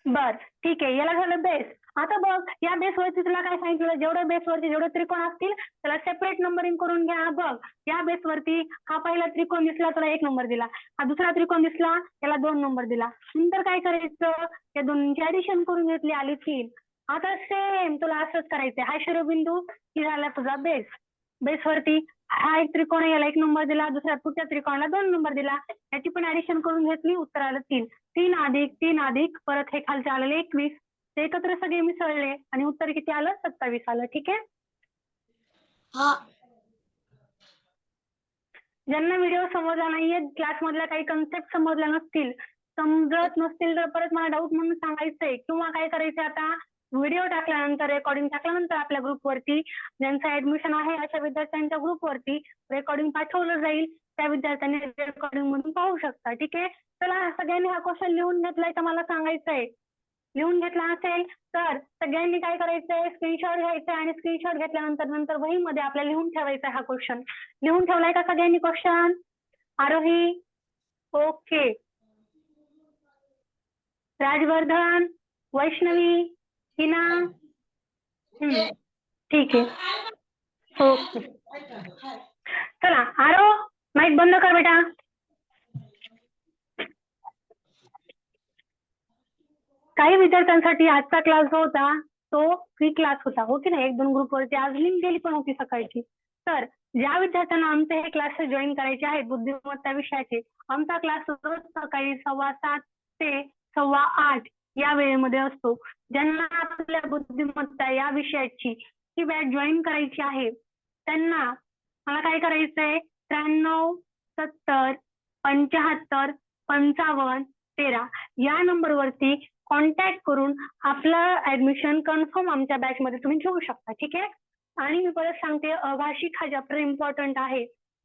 बर ठीक आहे. याला झालं बेस. आता बघ या बेसवरती तुला काय सांगितलं? जेवढं बेसवरती जेवढे त्रिकोण असतील त्याला सेपरेट नंबरिंग करून घ्या. बघ या बेसवरती हा पहिला त्रिकोण दिसला त्याला 1 नंबर दिला. हा दुसरा त्रिकोण दिसला त्याला 2 नंबर दिला. नंतर काय करायचं? या दोन्हींची ऍडिशन करून घेतली आली 3. आता सेम तुला असंच करायचंय. हा शिरोबिंदू ही झाला तुझा बेस. बेसवरती हा एक त्रिकोण आहे, याला 1 नंबर दिला. दुसऱ्या पुढच्या त्रिकोणाला 2 नंबर दिला. याची पण ऍडिशन करून घेतली. उत्तर आलं 3. 3 अधिक 3 अधिक परत हे खालचे आलेले 21. ते एकत्र सगळे मिसळले आणि उत्तर किती आलं? 27 आलं. ठीक आहे. हा. ज्यांना व्हिडिओ समजला नाहीये, क्लास मधल्या काही कन्सेप्ट समजल्या नसतील, समजत नसतील तर परत मला डाऊट म्हणून सांगायचंय. किंवा काय करायचंय आता व्हिडिओ टाकल्यानंतर रेकॉर्डिंग टाकल्यानंतर आपल्या ग्रुपवरती ज्यांचं ऍडमिशन आहे अशा विद्यार्थ्यांच्या ग्रुपवरती रेकॉर्डिंग पाठवलं जाईल. त्या विद्यार्थ्यांनी रेकॉर्डिंग मधून पाहू शकता. ठीक आहे. चला सगळ्यांनी हा क्वेश्चन लिहून घेतलाय तर मला सांगायचंय. लिहून घेतला असेल तर सगळ्यांनी काय करायचंय? स्क्रीनशॉट घ्यायचा आणि स्क्रीनशॉट घेतल्यानंतर नंतर वहीमध्ये आपल्या लिहून ठेवायचा हा क्वेश्चन. लिहून ठेवलाय का सगळ्यांनी क्वेश्चन? आरोही? ओके. राजवर्धन, वैष्णवी, हिना? ठीक आहे. ओके. चला आरो माईक बंद कर बेटा. काही विद्यार्थ्यांसाठी आजचा क्लास जो होता तो फ्री क्लास होता. हो की नाही? 1-2 ग्रुपवरती आज लिंक गेली पण होती सकाळची. तर ज्या विद्यार्थ्यांना आमचे हे क्लासेस जॉईन करायचे आहेत बुद्धिमत्ता विषयाचे, आमचा क्लास रोज सकाळी 7:15 ते 7:15 या वेळेमध्ये असतो. ज्यांना आपल्या बुद्धिमत्ता या विषयाची ही बॅच जॉईन करायची आहे त्यांना मला काय करायचंय? 93 70 75 55 13 या नंबरवरती कॉन्टॅक्ट करून आपलं ऍडमिशन कन्फर्म आमच्या बॅच मध्ये तुम्ही घेऊ शकता. ठीक आहे. आणि मी परत सांगते भाषिक हा चॅप्टर इम्पॉर्टंट आहे.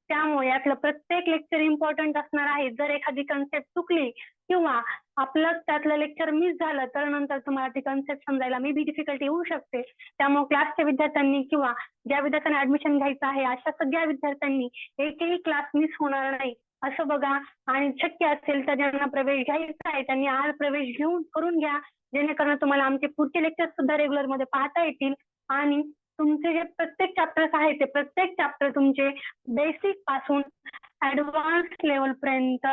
त्यामुळे यातलं प्रत्येक लेक्चर इम्पॉर्टंट असणार आहे. जर एखादी कन्सेप्ट चुकली किंवा आपलं त्यातलं लेक्चर मिस झालं तर नंतर तुम्हाला ती कन्सेप्ट समजायला मे बी डिफिकल्टी होऊ शकते. त्यामुळे क्लासच्या विद्यार्थ्यांनी किंवा ज्या विद्यार्थ्यांना ऍडमिशन घ्यायचं आहे अशा सगळ्या विद्यार्थ्यांनी एकही क्लास मिस होणार नाही असं बघा. आणि शक्य असेल तर ज्यांना प्रवेश घ्यायचा आहे त्यांनी आज प्रवेश घेऊन करून घ्या. जेणेकरून तुम्हाला आमचे पुढचे लेक्चर सुद्धा रेग्युलर मध्ये पाहता येतील आणि तुमचे जे प्रत्येक चॅप्टर्स आहेत ते प्रत्येक चॅप्टर तुमचे बेसिक पासून ऍडव्हान्स लेवल पर्यंत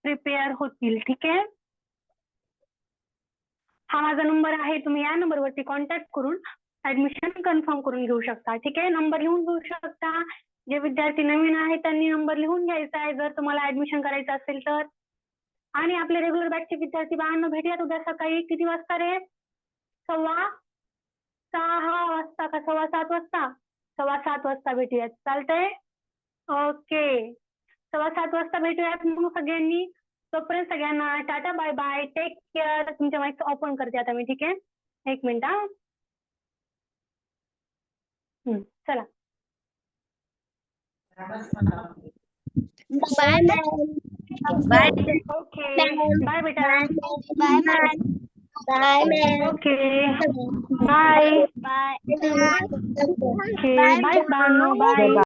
प्रिपेअर होतील. ठीक आहे. हा माझा नंबर आहे. तुम्ही या नंबरवरती कॉन्टॅक्ट करून ऍडमिशन कन्फर्म करून घेऊ शकता. ठीक आहे. नंबर लिहून घेऊ शकता. जे विद्यार्थी नवीन आहेत त्यांनी नंबर लिहून घ्यायचा आहे जर तुम्हाला ऍडमिशन करायचं असेल तर. आणि आपले रेग्युलर बॅचचे विद्यार्थी बाळांनो भेटूयात उद्या सकाळी किती वाजता रे? 6:15 वाजता का 7:15 वाजता? 7:15 वाजता भेटूयात. चालतंय? ओके. 7:15 वाजता भेटूयात मग सगळ्यांनी. तोपर्यंत सगळ्यांना टाटा बाय बाय. Take care. तुमच्या माईक ओपन करते आता मी. ठीक आहे. 1 मिनिट हा. चला. Bye ma'am. Bye okay. Bye बेटा. Bye ma'am. Bye ma'am. Okay. Bye. Bye. Okay. Bye बाळांनो. बाय.